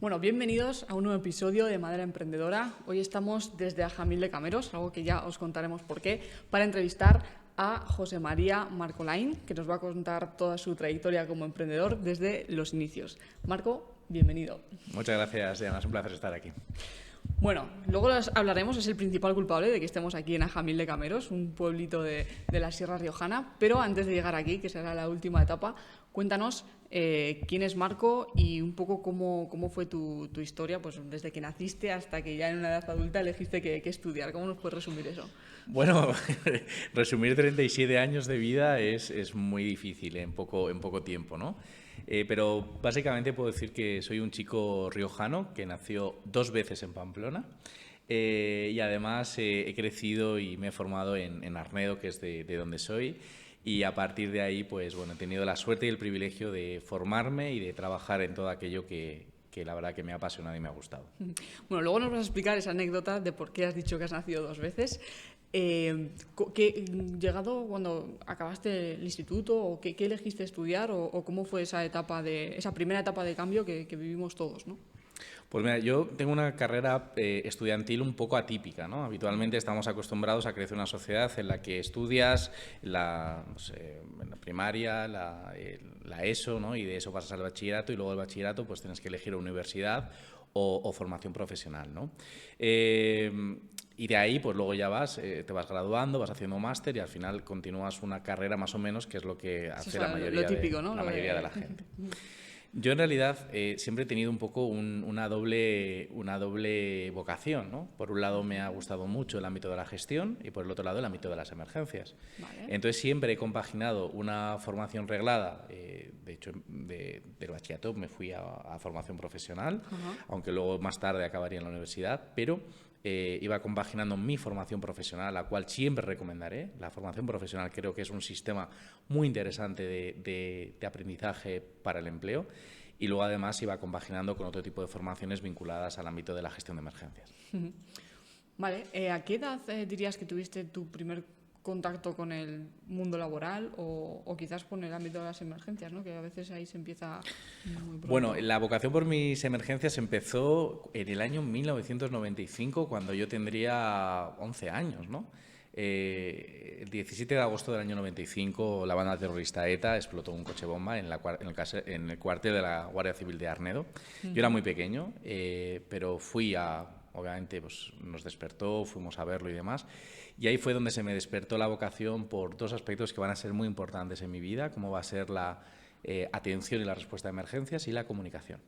Bueno, bienvenidos a un nuevo episodio de Madera Emprendedora. Hoy estamos desde Ajamil de Cameros, algo que ya os contaremos por qué, para entrevistar a José María Marcolain, que nos va a contar toda su trayectoria como emprendedor desde los inicios. Marco, bienvenido. Muchas gracias, Diana. Es un placer estar aquí. Bueno, luego hablaremos, es el principal culpable de que estemos aquí en Ajamil de Cameros, un pueblito de la Sierra Riojana, pero antes de llegar aquí, que será la última etapa, cuéntanos quién es Marco y un poco cómo fue tu historia, pues desde que naciste hasta que ya en una edad adulta elegiste qué estudiar. ¿Cómo nos puedes resumir eso? Bueno, resumir 37 años de vida es muy difícil en poco tiempo, ¿no? Pero básicamente puedo decir que soy un chico riojano que nació 2 veces en Pamplona y además he crecido y me he formado en Arnedo, que es de donde soy. Y a partir de ahí, pues bueno, he tenido la suerte y el privilegio de formarme y de trabajar en todo aquello que la verdad que me ha apasionado y me ha gustado. Bueno, luego nos vas a explicar esa anécdota de por qué has dicho que has nacido 2 veces. Llegado cuando acabaste el instituto, o qué elegiste estudiar, o cómo fue esa primera etapa de cambio que vivimos todos, ¿no? Pues mira, yo tengo una carrera estudiantil un poco atípica, ¿no? Habitualmente estamos acostumbrados a crecer en una sociedad en la que estudias no sé, en la primaria, la ESO, ¿no? Y de eso pasas al bachillerato y luego del bachillerato pues tienes que elegir universidad o formación profesional, ¿no? Y de ahí, pues luego ya te vas graduando, vas haciendo un máster y al final continúas una carrera más o menos, que es lo que hace la mayoría, típico, ¿no? la mayoría de la gente. Yo en realidad siempre he tenido un poco una doble vocación, ¿no? Por un lado me ha gustado mucho el ámbito de la gestión y por el otro lado el ámbito de las emergencias. Vale. Entonces siempre he compaginado una formación reglada, de hecho del bachillerato me fui a formación profesional, aunque luego más tarde acabaría en la universidad, pero iba compaginando mi formación profesional, la cual siempre recomendaré. La formación profesional creo que es un sistema muy interesante de aprendizaje para el empleo, y luego además iba compaginando con otro tipo de formaciones vinculadas al ámbito de la gestión de emergencias. Vale, ¿a qué edad dirías que tuviste tu primer contacto con el mundo laboral o quizás con el ámbito de las emergencias, ¿no? Que a veces ahí se empieza muy pronto? Bueno, la vocación por mis emergencias empezó en el año 1995, cuando yo tendría 11 años, ¿no? El 17 de agosto del año 95, la banda terrorista ETA explotó un coche bomba en el cuartel de la Guardia Civil de Arnedo. Yo era muy pequeño, pero obviamente pues, nos despertó, fuimos a verlo y demás. Y ahí fue donde se me despertó la vocación por 2 aspectos que van a ser muy importantes en mi vida, como va a ser la atención y la respuesta a emergencias y la comunicación.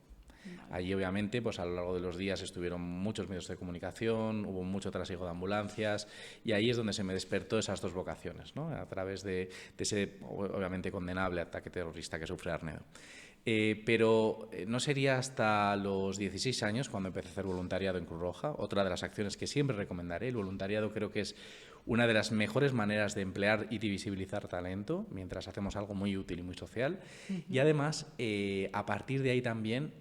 Allí, obviamente, pues a lo largo de los días estuvieron muchos medios de comunicación, hubo mucho trasiego de ambulancias y ahí es donde se me despertó esas 2 vocaciones, ¿no? A través de ese, obviamente, condenable ataque terrorista que sufre Arnedo. Pero no sería hasta los 16 años cuando empecé a hacer voluntariado en Cruz Roja. Otra de las acciones que siempre recomendaré. El voluntariado creo que es una de las mejores maneras de emplear y de visibilizar talento, mientras hacemos algo muy útil y muy social. Y además, a partir de ahí también,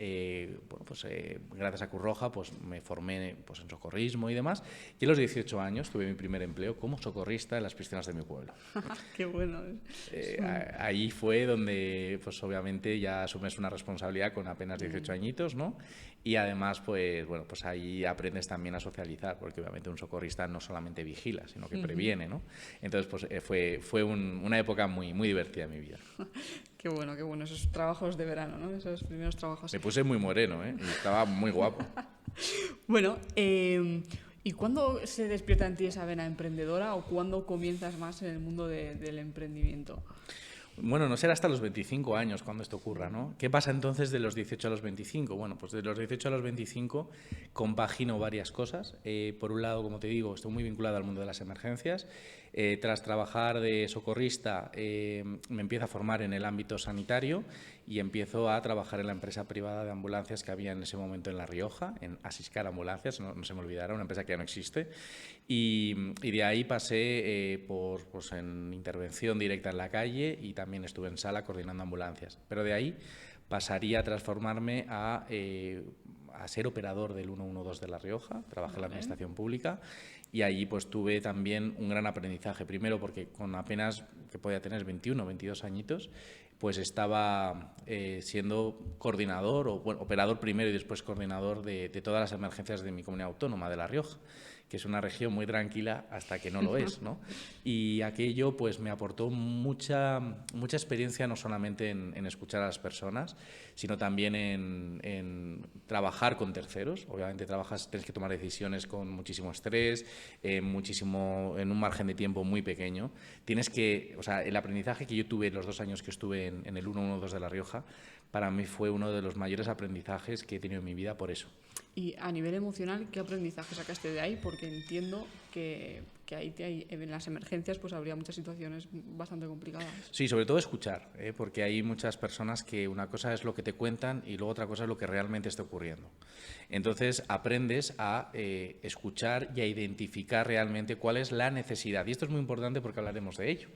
gracias a Cruz Roja, pues me formé pues, en socorrismo y demás. Y a los 18 años tuve mi primer empleo como socorrista en las piscinas de mi pueblo. ¡Qué bueno! Ahí fue donde, pues obviamente, ya asumes una responsabilidad con apenas 18 añitos, ¿no? Y además, pues bueno, pues ahí aprendes también a socializar, porque obviamente un socorrista no solamente vigila, sino que previene, ¿no? Entonces, pues fue una época muy, muy divertida en mi vida. Qué bueno, esos trabajos de verano, ¿no? Esos primeros trabajos. Me puse muy moreno, ¿eh? Y estaba muy guapo. Bueno, ¿y cuándo se despierta en ti esa vena emprendedora o cuándo comienzas más en el mundo del emprendimiento? Bueno, no será hasta los 25 años cuando esto ocurra, ¿no? ¿Qué pasa entonces de los 18 a los 25? Bueno, pues de los 18 a los 25 compagino varias cosas. Por un lado, como te digo, estoy muy vinculado al mundo de las emergencias. Tras trabajar de socorrista, me empiezo a formar en el ámbito sanitario y empiezo a trabajar en la empresa privada de ambulancias que había en ese momento en La Rioja, en Asiscar Ambulancias, no se me olvidará, una empresa que ya no existe. Y de ahí pasé en intervención directa en la calle y también estuve en sala coordinando ambulancias. Pero de ahí pasaría a transformarme a ser operador del 112 de La Rioja. Trabajé en la administración pública y allí pues tuve también un gran aprendizaje. Primero porque con apenas, que podía tener 21, 22 añitos, pues estaba siendo coordinador, o bueno, operador primero y después coordinador de todas las emergencias de mi comunidad autónoma, de La Rioja, que es una región muy tranquila hasta que no lo es, ¿no? Y aquello pues me aportó mucha experiencia, no solamente en escuchar a las personas, sino también en trabajar con terceros. Obviamente tienes que tomar decisiones con muchísimo estrés, en un margen de tiempo muy pequeño. O sea, el aprendizaje que yo tuve los 2 años que estuve en el 112 de La Rioja, para mí fue uno de los mayores aprendizajes que he tenido en mi vida por eso. Y a nivel emocional, ¿qué aprendizaje sacaste de ahí? Porque entiendo que ahí en las emergencias pues habría muchas situaciones bastante complicadas. Sí, sobre todo escuchar, porque hay muchas personas que una cosa es lo que te cuentan y luego otra cosa es lo que realmente está ocurriendo. Entonces aprendes a escuchar y a identificar realmente cuál es la necesidad. Y esto es muy importante porque hablaremos de ello.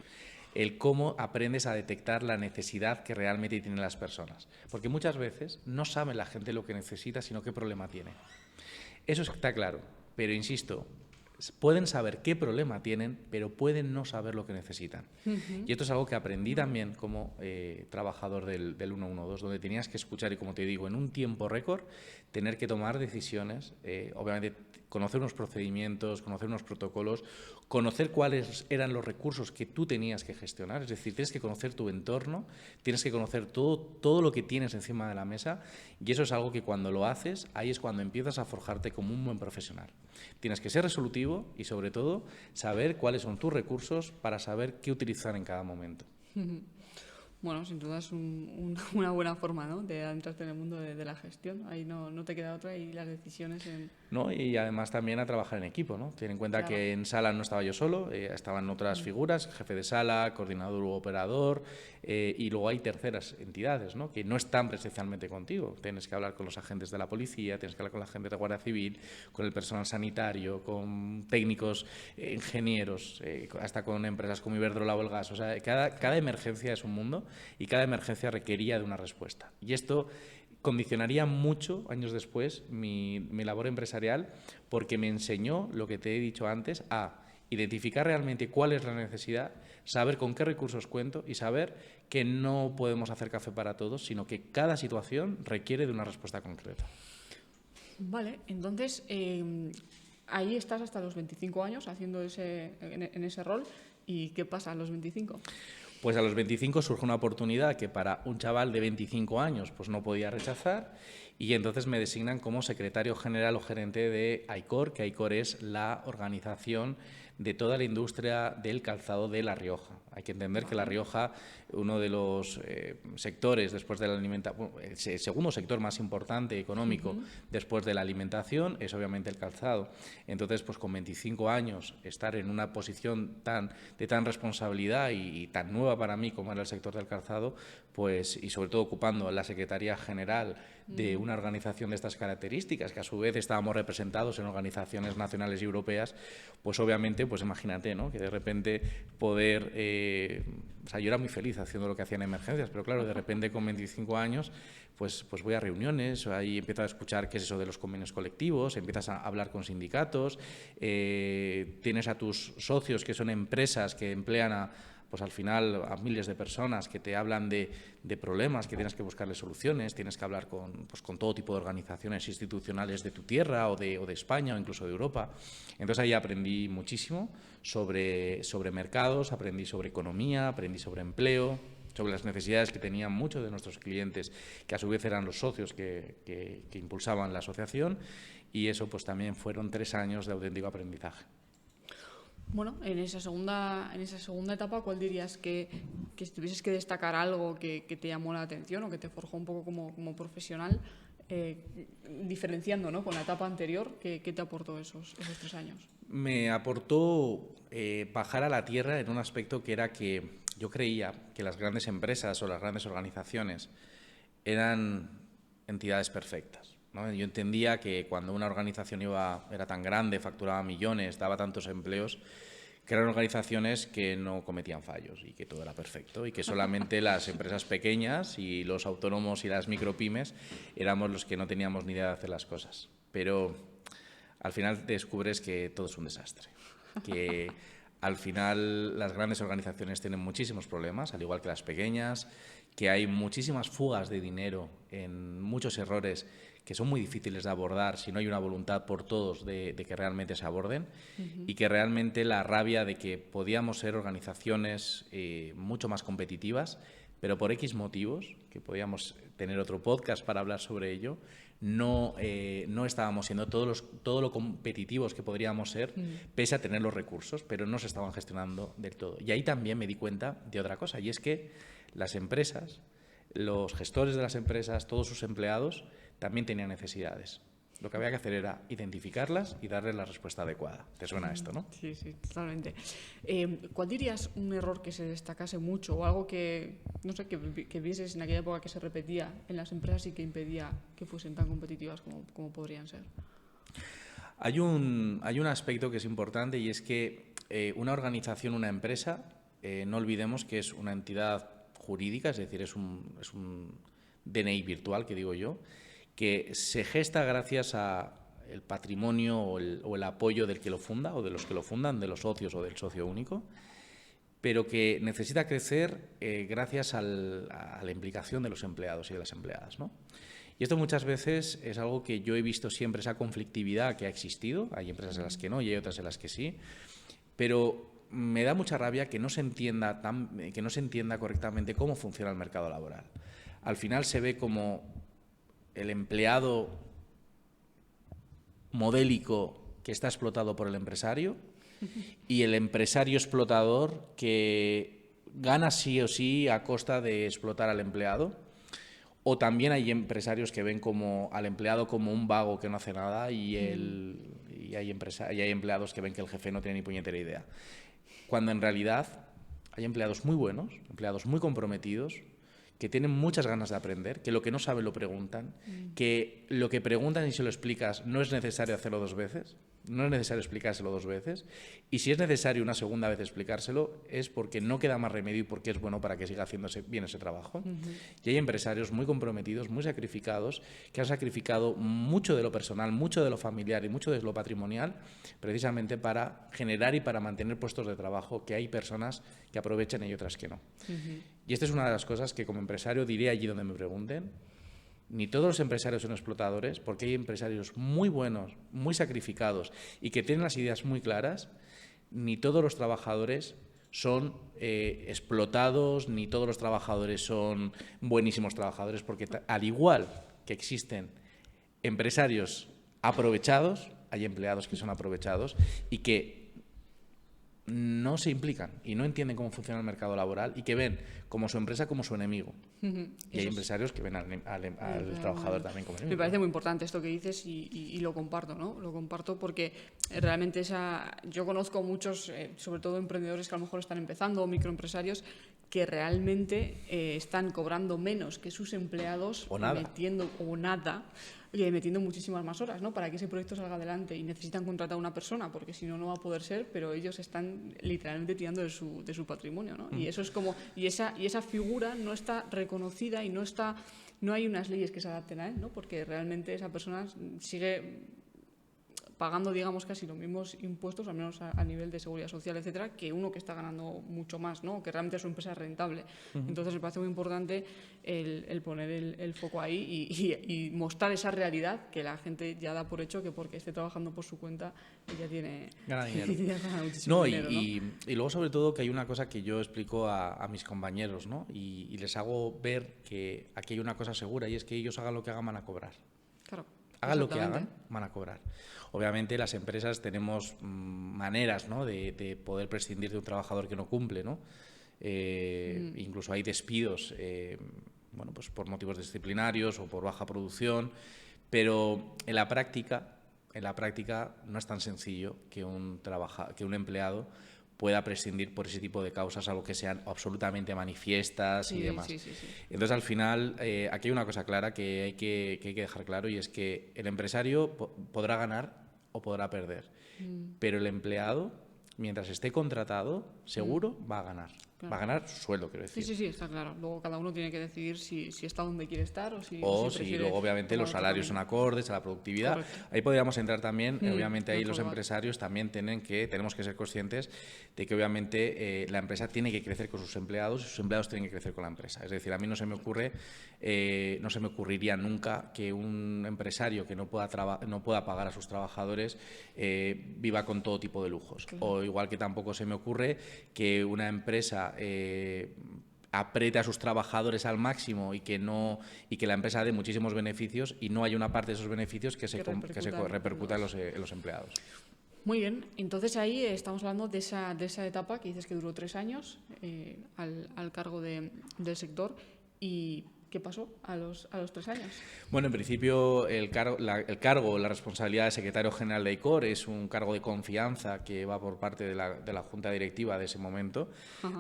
El cómo aprendes a detectar la necesidad que realmente tienen las personas. Porque muchas veces no sabe la gente lo que necesita, sino qué problema tiene. Eso está claro, pero insisto, pueden saber qué problema tienen, pero pueden no saber lo que necesitan. Y esto es algo que aprendí también como trabajador del 112, donde tenías que escuchar y, como te digo, en un tiempo récord, tener que tomar decisiones, obviamente conocer unos procedimientos, conocer unos protocolos, conocer cuáles eran los recursos que tú tenías que gestionar, es decir, tienes que conocer tu entorno, tienes que conocer todo lo que tienes encima de la mesa, y eso es algo que cuando lo haces, ahí es cuando empiezas a forjarte como un buen profesional. Tienes que ser resolutivo y, sobre todo, saber cuáles son tus recursos para saber qué utilizar en cada momento. Bueno, sin duda es una buena forma, ¿no?, de adentrarte en el mundo de la gestión. Ahí no te queda otra y las decisiones ¿No? Y además también a trabajar en equipo, ¿no? Ten en cuenta Claro. que en sala no estaba yo solo, estaban otras figuras, jefe de sala, coordinador u operador, y luego hay terceras entidades, ¿no?, que no están presencialmente contigo. Tienes que hablar con los agentes de la policía, tienes que hablar con la gente de Guardia Civil, con el personal sanitario, con técnicos, ingenieros, hasta con empresas como Iberdrola o el gas. O sea, cada emergencia es un mundo y cada emergencia requería de una respuesta. Y esto condicionaría mucho, años después, mi labor empresarial, porque me enseñó lo que te he dicho antes, a identificar realmente cuál es la necesidad, saber con qué recursos cuento y saber que no podemos hacer café para todos, sino que cada situación requiere de una respuesta concreta. Vale, entonces ahí estás hasta los 25 años haciendo en ese rol. ¿Y qué pasa a los 25? Pues a los 25 surge una oportunidad que para un chaval de 25 años pues no podía rechazar, y entonces me designan como secretario general o gerente de AICOR, que AICOR es la organización de toda la industria del calzado de La Rioja. Hay que entender que La Rioja, uno de los sectores después de la alimentación, el segundo sector más importante económico después de la alimentación, es obviamente el calzado. Entonces, pues con 25 años, estar en una posición de tan responsabilidad y tan nueva para mí como era el sector del calzado, pues, y sobre todo ocupando la Secretaría General de una organización de estas características, que a su vez estábamos representados en organizaciones nacionales y europeas, pues obviamente, pues imagínate, ¿no?, que de repente poder... o sea, yo era muy feliz haciendo lo que hacía en emergencias, pero claro, de repente con 25 años pues voy a reuniones, ahí empiezo a escuchar qué es eso de los convenios colectivos, empiezas a hablar con sindicatos, tienes a tus socios que son empresas que emplean pues al final a miles de personas que te hablan de problemas, que tienes que buscarle soluciones, tienes que hablar con todo tipo de organizaciones institucionales de tu tierra o de España o incluso de Europa. Entonces ahí aprendí muchísimo sobre mercados, aprendí sobre economía, aprendí sobre empleo, sobre las necesidades que tenían muchos de nuestros clientes, que a su vez eran los socios que impulsaban la asociación, y eso pues también fueron 3 años de auténtico aprendizaje. Bueno, en esa segunda etapa, ¿cuál dirías que si tuvieses que destacar algo que te llamó la atención o que te forjó un poco como profesional, diferenciando, ¿no?, con la etapa anterior, ¿qué te aportó esos 3 años? Me aportó bajar a la tierra en un aspecto que era que yo creía que las grandes empresas o las grandes organizaciones eran entidades perfectas, ¿no? Yo entendía que cuando una organización era tan grande, facturaba millones, daba tantos empleos, eran organizaciones que no cometían fallos y que todo era perfecto y que solamente las empresas pequeñas y los autónomos y las micropymes éramos los que no teníamos ni idea de hacer las cosas. Pero al final descubres que todo es un desastre, que al final las grandes organizaciones tienen muchísimos problemas, al igual que las pequeñas, que hay muchísimas fugas de dinero en muchos errores que son muy difíciles de abordar si no hay una voluntad por todos de que realmente se aborden y que realmente la rabia de que podíamos ser organizaciones mucho más competitivas, pero por X motivos, que podíamos tener otro podcast para hablar sobre ello, no estábamos siendo todo lo competitivos que podríamos ser, pese a tener los recursos, pero no se estaban gestionando del todo. Y ahí también me di cuenta de otra cosa, y es que las empresas, los gestores de las empresas, todos sus empleados, también tenían necesidades. Lo que había que hacer era identificarlas y darles la respuesta adecuada. ¿Te suena esto, no? Sí, sí, totalmente. ¿Cuál dirías un error que se destacase mucho o algo que, no sé, que vieses en aquella época que se repetía en las empresas y que impedía que fuesen tan competitivas como podrían ser? Hay un aspecto que es importante y es que una organización, una empresa, no olvidemos que es una entidad jurídica, es decir, es un DNI virtual, que digo yo, que se gesta gracias a el patrimonio o el apoyo del que lo funda o de los que lo fundan, de los socios o del socio único, pero que necesita crecer gracias a la implicación de los empleados y de las empleadas, ¿no? Y esto muchas veces es algo que yo he visto siempre, esa conflictividad que ha existido. Hay empresas en las que no y hay otras en las que sí, pero me da mucha rabia que no se entienda correctamente cómo funciona el mercado laboral. Al final se ve como el empleado modélico que está explotado por el empresario y el empresario explotador que gana sí o sí a costa de explotar al empleado. O también hay empresarios que ven al empleado como un vago que no hace nada y hay empleados que ven que el jefe no tiene ni puñetera idea. Cuando en realidad hay empleados muy buenos, empleados muy comprometidos, que tienen muchas ganas de aprender, que lo que no saben lo preguntan, que lo que preguntan y se lo explicas no es necesario hacerlo dos veces, no es necesario explicárselo dos veces, y si es necesario una segunda vez explicárselo es porque no queda más remedio y porque es bueno para que siga haciéndose bien ese trabajo. Y hay empresarios muy comprometidos, muy sacrificados, que han sacrificado mucho de lo personal, mucho de lo familiar y mucho de lo patrimonial, precisamente para generar y para mantener puestos de trabajo, que hay personas que aprovechan y otras que no. Y esta es una de las cosas que como empresario diré allí donde me pregunten. Ni todos los empresarios son explotadores, porque hay empresarios muy buenos, muy sacrificados y que tienen las ideas muy claras. Ni todos los trabajadores son explotados, ni todos los trabajadores son buenísimos trabajadores, porque al igual que existen empresarios aprovechados, hay empleados que son aprovechados y que no se implican y no entienden cómo funciona el mercado laboral y que ven como su empresa como su enemigo. Y hay empresarios que ven al trabajador también como enemigo. Me parece muy importante esto que dices y lo comparto, ¿no? Lo comparto porque realmente yo conozco muchos, sobre todo emprendedores que a lo mejor están empezando o microempresarios que realmente están cobrando menos que sus empleados o nada. Metiendo muchísimas más horas, ¿no? Para que ese proyecto salga adelante y necesitan contratar a una persona porque si no, no va a poder ser, pero ellos están literalmente tirando de su patrimonio, ¿no? Y eso es como y esa figura no está reconocida y no hay unas leyes que se adapten a él, ¿no? Porque realmente esa persona sigue pagando, digamos, casi los mismos impuestos, al menos a nivel de seguridad social, etcétera, que uno que está ganando mucho más, ¿no? Que realmente su empresa es rentable. Entonces me parece muy importante el poner el foco ahí y mostrar esa realidad que la gente ya da por hecho que porque esté trabajando por su cuenta ya tiene gana dinero. Ya gana muchísimo dinero, ¿no? Y luego sobre todo que hay una cosa que yo explico a mis compañeros, ¿no? Y les hago ver que aquí hay una cosa segura y es que ellos hagan lo que hagan van a cobrar. Claro. Hagan lo que hagan, van a cobrar. Obviamente las empresas tenemos maneras, ¿no? de poder prescindir de un trabajador que no cumple, ¿no? Incluso hay despidos pues por motivos disciplinarios o por baja producción, pero en la práctica no es tan sencillo que un empleado pueda prescindir por ese tipo de causas, algo que sean absolutamente manifiestas y demás. Sí. Entonces, al final, aquí hay una cosa clara que hay que dejar claro y es que el empresario podrá ganar o podrá perder, pero el empleado mientras esté contratado, seguro va a ganar. Claro. Va a ganar su sueldo, quiero decir. Sí, está claro. Luego cada uno tiene que decidir si está donde quiere estar o si Si luego obviamente los salarios son acordes a la productividad. Correcto. Ahí podríamos entrar también, obviamente ahí otro los debate. empresarios también tenemos que ser conscientes de que obviamente la empresa tiene que crecer con sus empleados y sus empleados tienen que crecer con la empresa. Es decir, a mí no se me ocurriría nunca que un empresario que no pueda pagar a sus trabajadores viva con todo tipo de lujos. Claro. O igual que tampoco se me ocurre que una empresa apriete a sus trabajadores al máximo y que la empresa dé muchísimos beneficios y no hay una parte de esos beneficios que se repercuta en los empleados. Muy bien, entonces ahí estamos hablando de esa etapa que dices que duró 3 años al cargo del sector. ¿Y qué pasó a los 3 años? Bueno, en principio el cargo, la responsabilidad de secretario general de ICOR es un cargo de confianza que va por parte de la junta directiva de ese momento,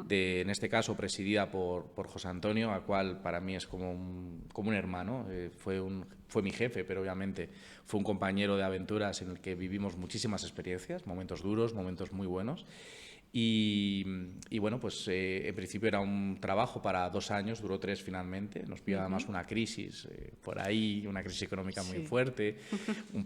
en este caso presidida por José Antonio, al cual para mí es como un hermano. Fue mi jefe, pero obviamente fue un compañero de aventuras en el que vivimos muchísimas experiencias, momentos duros, momentos muy buenos. Y bueno, pues en principio era un trabajo para 2 años, duró 3 finalmente. Nos pilló además una crisis por ahí, una crisis económica muy fuerte,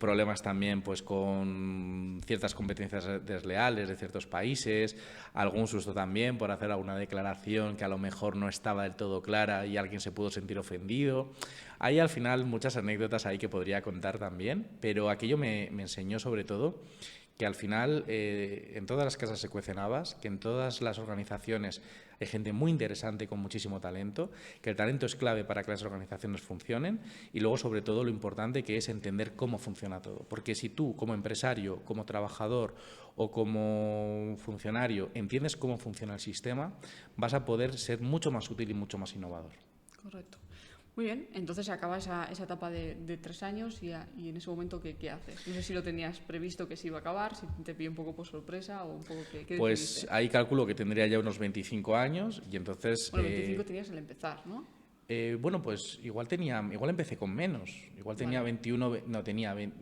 problemas también pues con ciertas competencias desleales de ciertos países, algún susto también por hacer alguna declaración que a lo mejor no estaba del todo clara y alguien se pudo sentir ofendido. Hay al final muchas anécdotas ahí que podría contar también, pero aquello me enseñó sobre todo que al final en todas las casas se cuecen habas, que en todas las organizaciones hay gente muy interesante con muchísimo talento, que el talento es clave para que las organizaciones funcionen y luego sobre todo lo importante que es entender cómo funciona todo. Porque si tú como empresario, como trabajador o como funcionario entiendes cómo funciona el sistema, vas a poder ser mucho más útil y mucho más innovador. Correcto. Muy bien, entonces acaba esa etapa de 3 años y en ese momento, ¿qué haces? No sé si lo tenías previsto que se iba a acabar, si te pilló un poco por sorpresa o un poco ¿qué Pues decidiste? ahí calculo que tendría ya unos 25 años y entonces... Bueno, 25 tenías al empezar, ¿no? Bueno, pues igual empecé con menos, igual tenía 21,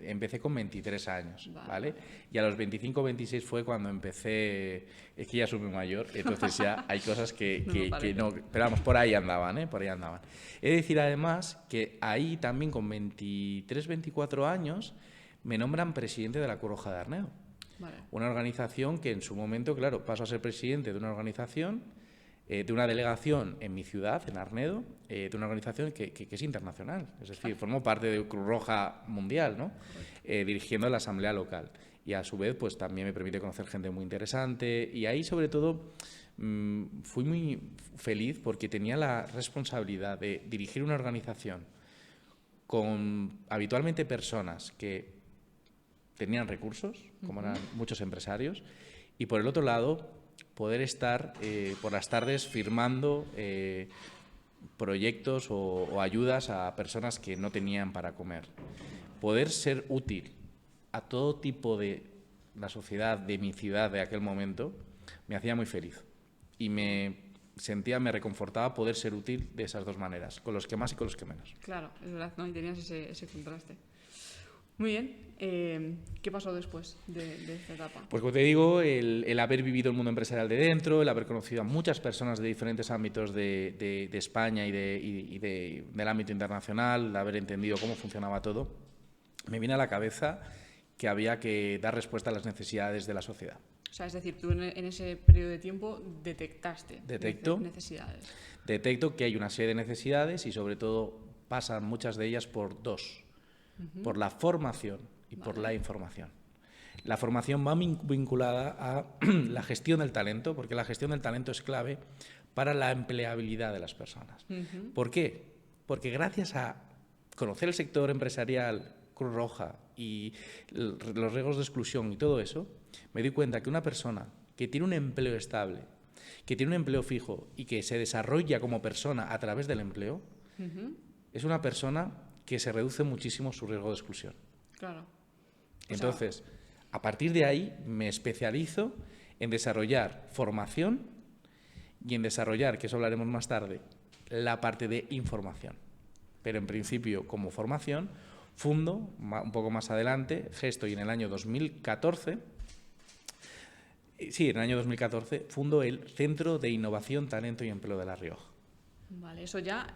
empecé con 23 años, ¿vale? Y a los 25, 26 fue cuando empecé, es que ya soy muy mayor, entonces ya hay cosas que no, pero vamos, por ahí andaban, por ahí andaban. He de decir además que ahí también con 23, 24 años me nombran presidente de la Cruz Roja de Arnedo. Vale. Una organización que en su momento, claro, paso a ser presidente de una organización, de una delegación en mi ciudad, en Arnedo, de una organización que es internacional. Es decir, formo parte de Cruz Roja Mundial, ¿no? Dirigiendo la asamblea local. Y a su vez, pues también me permite conocer gente muy interesante. Y ahí, sobre todo, fui muy feliz porque tenía la responsabilidad de dirigir una organización con habitualmente personas que tenían recursos, como eran muchos empresarios, y por el otro lado poder estar por las tardes firmando proyectos o ayudas a personas que no tenían para comer. Poder ser útil a todo tipo de la sociedad de mi ciudad de aquel momento me hacía muy feliz y me reconfortaba poder ser útil de esas dos maneras, con los que más y con los que menos. Claro, es verdad, ¿no? Y tenías ese contraste. Muy bien. ¿Qué pasó después de esta etapa? Pues como te digo, el haber vivido el mundo empresarial de dentro, el haber conocido a muchas personas de diferentes ámbitos de España y del ámbito internacional, el haber entendido cómo funcionaba todo, me viene a la cabeza que había que dar respuesta a las necesidades de la sociedad. O sea, es decir, tú en ese periodo de tiempo detectaste necesidades. Detecto que hay una serie de necesidades y sobre todo pasan muchas de ellas por dos. Por la formación y por la información. La formación va vinculada a la gestión del talento, porque la gestión del talento es clave para la empleabilidad de las personas. ¿Por qué? Porque gracias a conocer el sector empresarial, Cruz Roja y los riesgos de exclusión y todo eso, me doy cuenta que una persona que tiene un empleo estable, que tiene un empleo fijo y que se desarrolla como persona a través del empleo, es una persona que se reduce muchísimo su riesgo de exclusión. Claro. Entonces, a partir de ahí me especializo en desarrollar formación y en desarrollar, que eso hablaremos más tarde, la parte de información. Pero en principio, como formación, fundo, un poco más adelante, Gesto, y en el año 2014 Sí, en el año 2014 fundo el Centro de Innovación, Talento y Empleo de La Rioja. Vale, eso ya,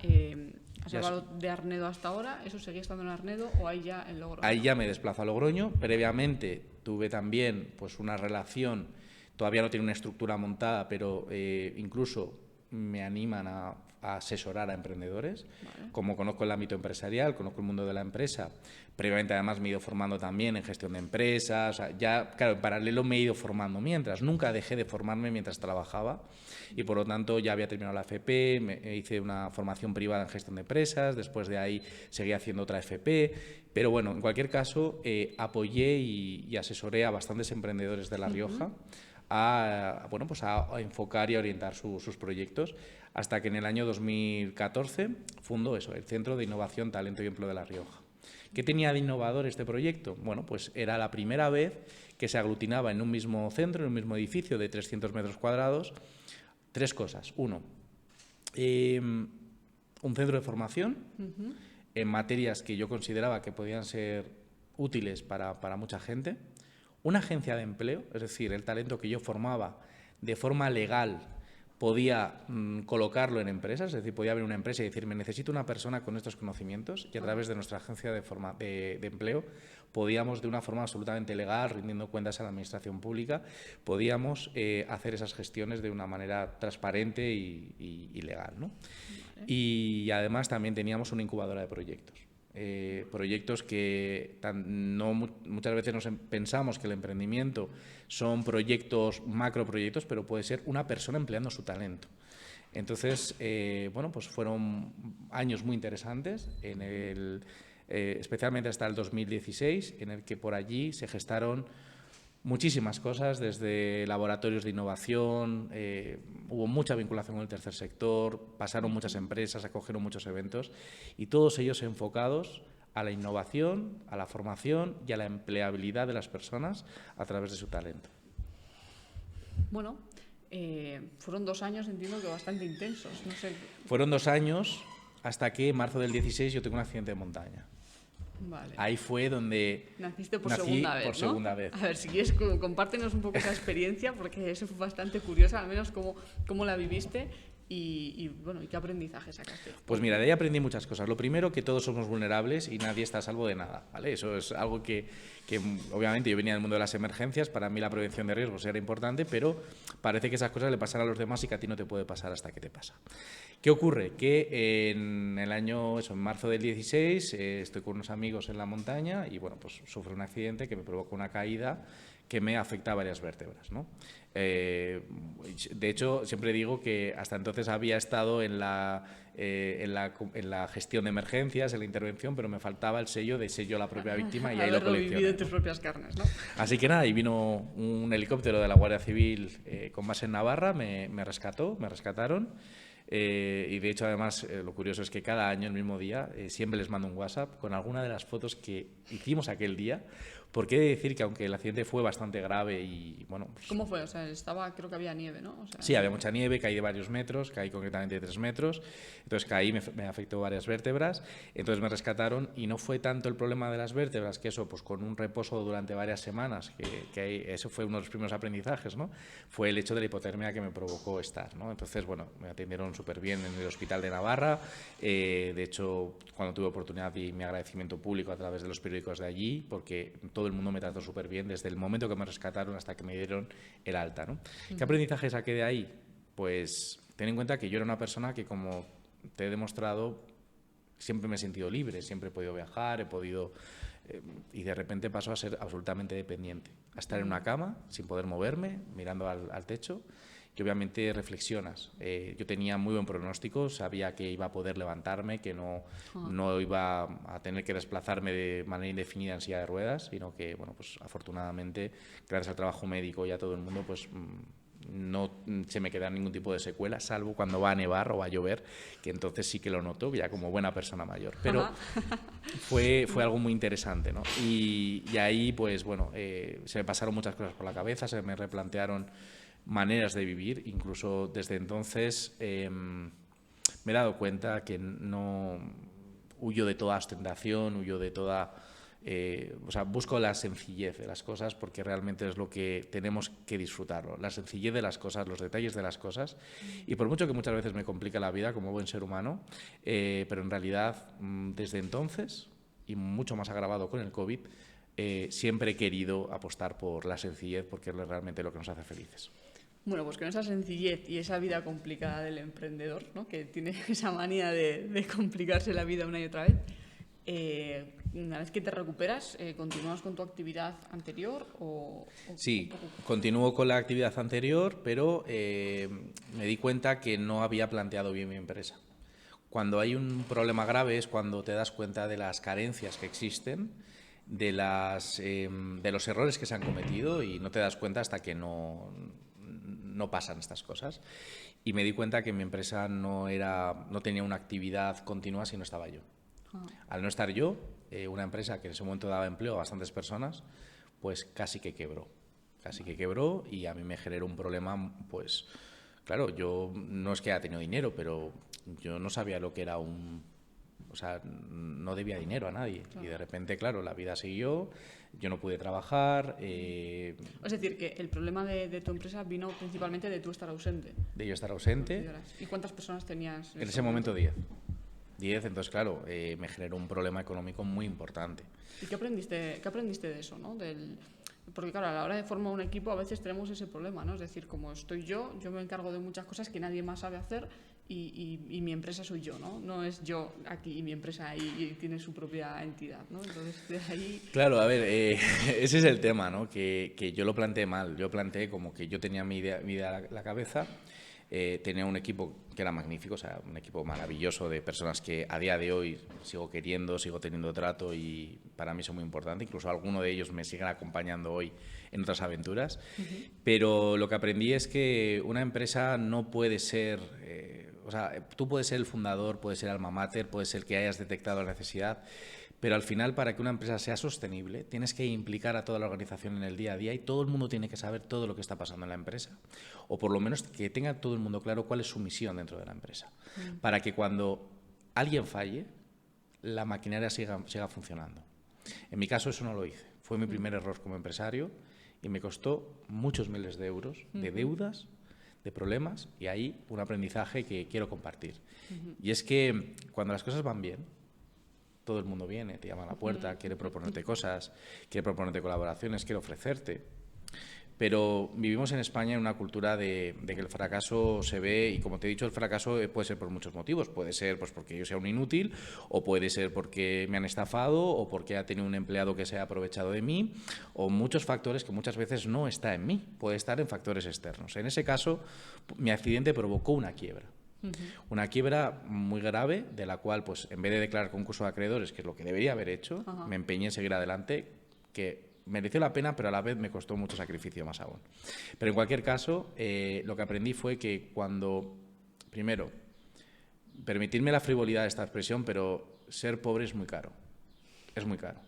has Ya hablado de Arnedo hasta ahora, ¿eso seguía estando en Arnedo o ahí ya en Logroño? Ahí ya me desplazo a Logroño. Previamente tuve también pues una relación, todavía no tiene una estructura montada, pero incluso me animan a asesorar a emprendedores. Vale. Como conozco el ámbito empresarial, conozco el mundo de la empresa, previamente además me he ido formando también en gestión de empresas. Ya, claro, en paralelo me he ido formando mientras. Nunca dejé de formarme mientras trabajaba y por lo tanto ya había terminado la FP, hice una formación privada en gestión de empresas, después de ahí seguí haciendo otra FP, pero bueno, en cualquier caso apoyé y asesoré a bastantes emprendedores de La Rioja a enfocar y a orientar sus proyectos, hasta que en el año 2014 fundó eso, el Centro de Innovación, Talento y Empleo de La Rioja. ¿Qué tenía de innovador este proyecto? Bueno, pues era la primera vez que se aglutinaba en un mismo centro, en un mismo edificio de 300 metros cuadrados, tres cosas. Uno, un centro de formación en materias que yo consideraba que podían ser útiles para mucha gente. Una agencia de empleo, es decir, el talento que yo formaba de forma legal podía colocarlo en empresas, es decir, podía haber una empresa y decirme necesito una persona con estos conocimientos, y a través de nuestra agencia de empleo podíamos, de una forma absolutamente legal, rindiendo cuentas a la administración pública, podíamos hacer esas gestiones de una manera transparente y legal, ¿no? Vale. Y además también teníamos una incubadora de proyectos. Proyectos que muchas veces pensamos que el emprendimiento son proyectos, macroproyectos, pero puede ser una persona empleando su talento. Entonces, pues fueron años muy interesantes, especialmente hasta el 2016, en el que por allí se gestaron muchísimas cosas, desde laboratorios de innovación, hubo mucha vinculación con el tercer sector, pasaron muchas empresas, acogieron muchos eventos, y todos ellos enfocados a la innovación, a la formación y a la empleabilidad de las personas a través de su talento. Bueno, fueron 2 años, entiendo que bastante intensos. No sé. Fueron 2 años hasta que en marzo del 16 yo tuve un accidente de montaña. Vale. Ahí fue donde naciste por nací segunda vez, por ¿no? segunda vez. A ver, si quieres, compártenos un poco esa experiencia, porque eso fue bastante curiosa, al menos cómo la viviste y qué aprendizaje sacaste. Pues mira, de ahí aprendí muchas cosas. Lo primero, que todos somos vulnerables y nadie está a salvo de nada, ¿vale? Eso es algo que obviamente yo venía del mundo de las emergencias, para mí la prevención de riesgos era importante, pero parece que esas cosas le pasan a los demás y que a ti no te puede pasar hasta que te pasa. ¿Qué ocurre? Que en marzo del 16, estoy con unos amigos en la montaña y pues sufro un accidente que me provoca una caída que me afecta a varias vértebras, ¿no? De hecho, siempre digo que hasta entonces había estado en la gestión de emergencias, en la intervención, pero me faltaba el sello a la propia víctima y ahí lo coleccioné. Haberlo vivido en tus propias carnes, ¿no? Así que nada, y vino un helicóptero de la Guardia Civil con base en Navarra, me rescataron. Y de hecho, además, lo curioso es que cada año, el mismo día, siempre les mando un WhatsApp con alguna de las fotos que hicimos aquel día, porque he de decir que aunque el accidente fue bastante grave y bueno... Pues, ¿cómo fue? O sea, creo que había nieve, ¿no? O sea, sí, había mucha nieve, caí de varios metros, caí concretamente de 3 metros, entonces caí, me afectó varias vértebras, entonces me rescataron y no fue tanto el problema de las vértebras, que eso, pues con un reposo durante varias semanas, que eso fue uno de los primeros aprendizajes, ¿no? Fue el hecho de la hipotermia que me provocó estar, ¿no? Entonces, bueno, me atendieron súper bien en el Hospital de Navarra, de hecho, cuando tuve oportunidad di mi agradecimiento público a través de los periódicos de allí, porque todo el mundo me trató súper bien desde el momento que me rescataron hasta que me dieron el alta, ¿no? ¿Qué aprendizaje saqué de ahí? Pues ten en cuenta que yo era una persona que, como te he demostrado, siempre me he sentido libre, siempre he podido viajar, y de repente paso a ser absolutamente dependiente, a estar en una cama sin poder moverme, mirando al techo. Y obviamente reflexionas. Yo tenía muy buen pronóstico, sabía que iba a poder levantarme, que no iba a tener que desplazarme de manera indefinida en silla de ruedas, sino que, bueno, pues afortunadamente, gracias al trabajo médico y a todo el mundo, pues no se me queda ningún tipo de secuela, salvo cuando va a nevar o va a llover, que entonces sí que lo noto, ya como buena persona mayor. Pero fue algo muy interesante, ¿no? Y ahí, pues bueno, se me pasaron muchas cosas por la cabeza, se me replantearon maneras de vivir. Incluso desde entonces me he dado cuenta que no huyo de toda ostentación, huyo de toda o sea, busco la sencillez de las cosas porque realmente es lo que tenemos que disfrutarlo, la sencillez de las cosas, los detalles de las cosas. Y por mucho que muchas veces me complica la vida como buen ser humano, pero en realidad desde entonces, y mucho más agravado con el COVID, siempre he querido apostar por la sencillez porque es realmente lo que nos hace felices. Bueno, pues con esa sencillez y esa vida complicada del emprendedor, ¿no?, que tiene esa manía de complicarse la vida una y otra vez, una vez que te recuperas, ¿continúas con tu actividad anterior? Sí, continúo con la actividad anterior, pero me di cuenta que no había planteado bien mi empresa. Cuando hay un problema grave es cuando te das cuenta de las carencias que existen, de los errores que se han cometido y no te das cuenta hasta que no pasan estas cosas. Y me di cuenta que mi empresa no tenía una actividad continua si no estaba yo. Al no estar yo, una empresa que en ese momento daba empleo a bastantes personas, pues casi que quebró y a mí me generó un problema, pues claro, yo no es que haya tenido dinero, pero yo no sabía lo que era o sea, no debía dinero a nadie. Claro. Y de repente, claro, la vida siguió, yo no pude trabajar. Es decir, que el problema de tu empresa vino principalmente de tú estar ausente. De yo estar ausente. ¿Y cuántas personas tenías? En ese momento 10. Entonces, claro, me generó un problema económico muy importante. ¿Y qué aprendiste de eso, ¿no? Porque claro, a la hora de formar un equipo a veces tenemos ese problema, ¿no? Es decir, como estoy yo me encargo de muchas cosas que nadie más sabe hacer y mi empresa soy yo, ¿no? No es yo aquí y mi empresa ahí y tiene su propia entidad, ¿no? Entonces, de ahí... Claro, a ver, ese es el tema, ¿no? Que yo lo planteé mal. Yo planteé como que yo tenía mi idea en la cabeza. Tenía un equipo que era magnífico, o sea, un equipo maravilloso de personas que a día de hoy sigo queriendo, sigo teniendo trato y para mí son muy importantes. Incluso algunos de ellos me siguen acompañando hoy en otras aventuras. Pero lo que aprendí es que una empresa no puede ser... o sea, tú puedes ser el fundador, puedes ser alma mater, puedes ser el que hayas detectado la necesidad, pero al final, para que una empresa sea sostenible, tienes que implicar a toda la organización en el día a día y todo el mundo tiene que saber todo lo que está pasando en la empresa. O por lo menos que tenga todo el mundo claro cuál es su misión dentro de la empresa. Para que cuando alguien falle, la maquinaria siga funcionando. En mi caso eso no lo hice. Fue mi primer error como empresario y me costó muchos miles de euros de deudas, de problemas, y ahí un aprendizaje que quiero compartir. Y es que cuando las cosas van bien, todo el mundo viene, te llama a la puerta, quiere proponerte cosas, quiere proponerte colaboraciones, quiere ofrecerte. Pero vivimos en España en una cultura de que el fracaso se ve, y como te he dicho, el fracaso puede ser por muchos motivos. Puede ser pues porque yo sea un inútil, o puede ser porque me han estafado, o porque ha tenido un empleado que se ha aprovechado de mí, o muchos factores que muchas veces no está en mí, puede estar en factores externos. En ese caso, mi accidente provocó una quiebra. Una quiebra muy grave, de la cual, pues, en vez de declarar concurso de acreedores, que es lo que debería haber hecho, me empeñé en seguir adelante, que mereció la pena, pero a la vez me costó mucho sacrificio más aún. Pero en cualquier caso, lo que aprendí fue que cuando, primero, permitirme la frivolidad de esta expresión, pero ser pobre es muy caro. Es muy caro.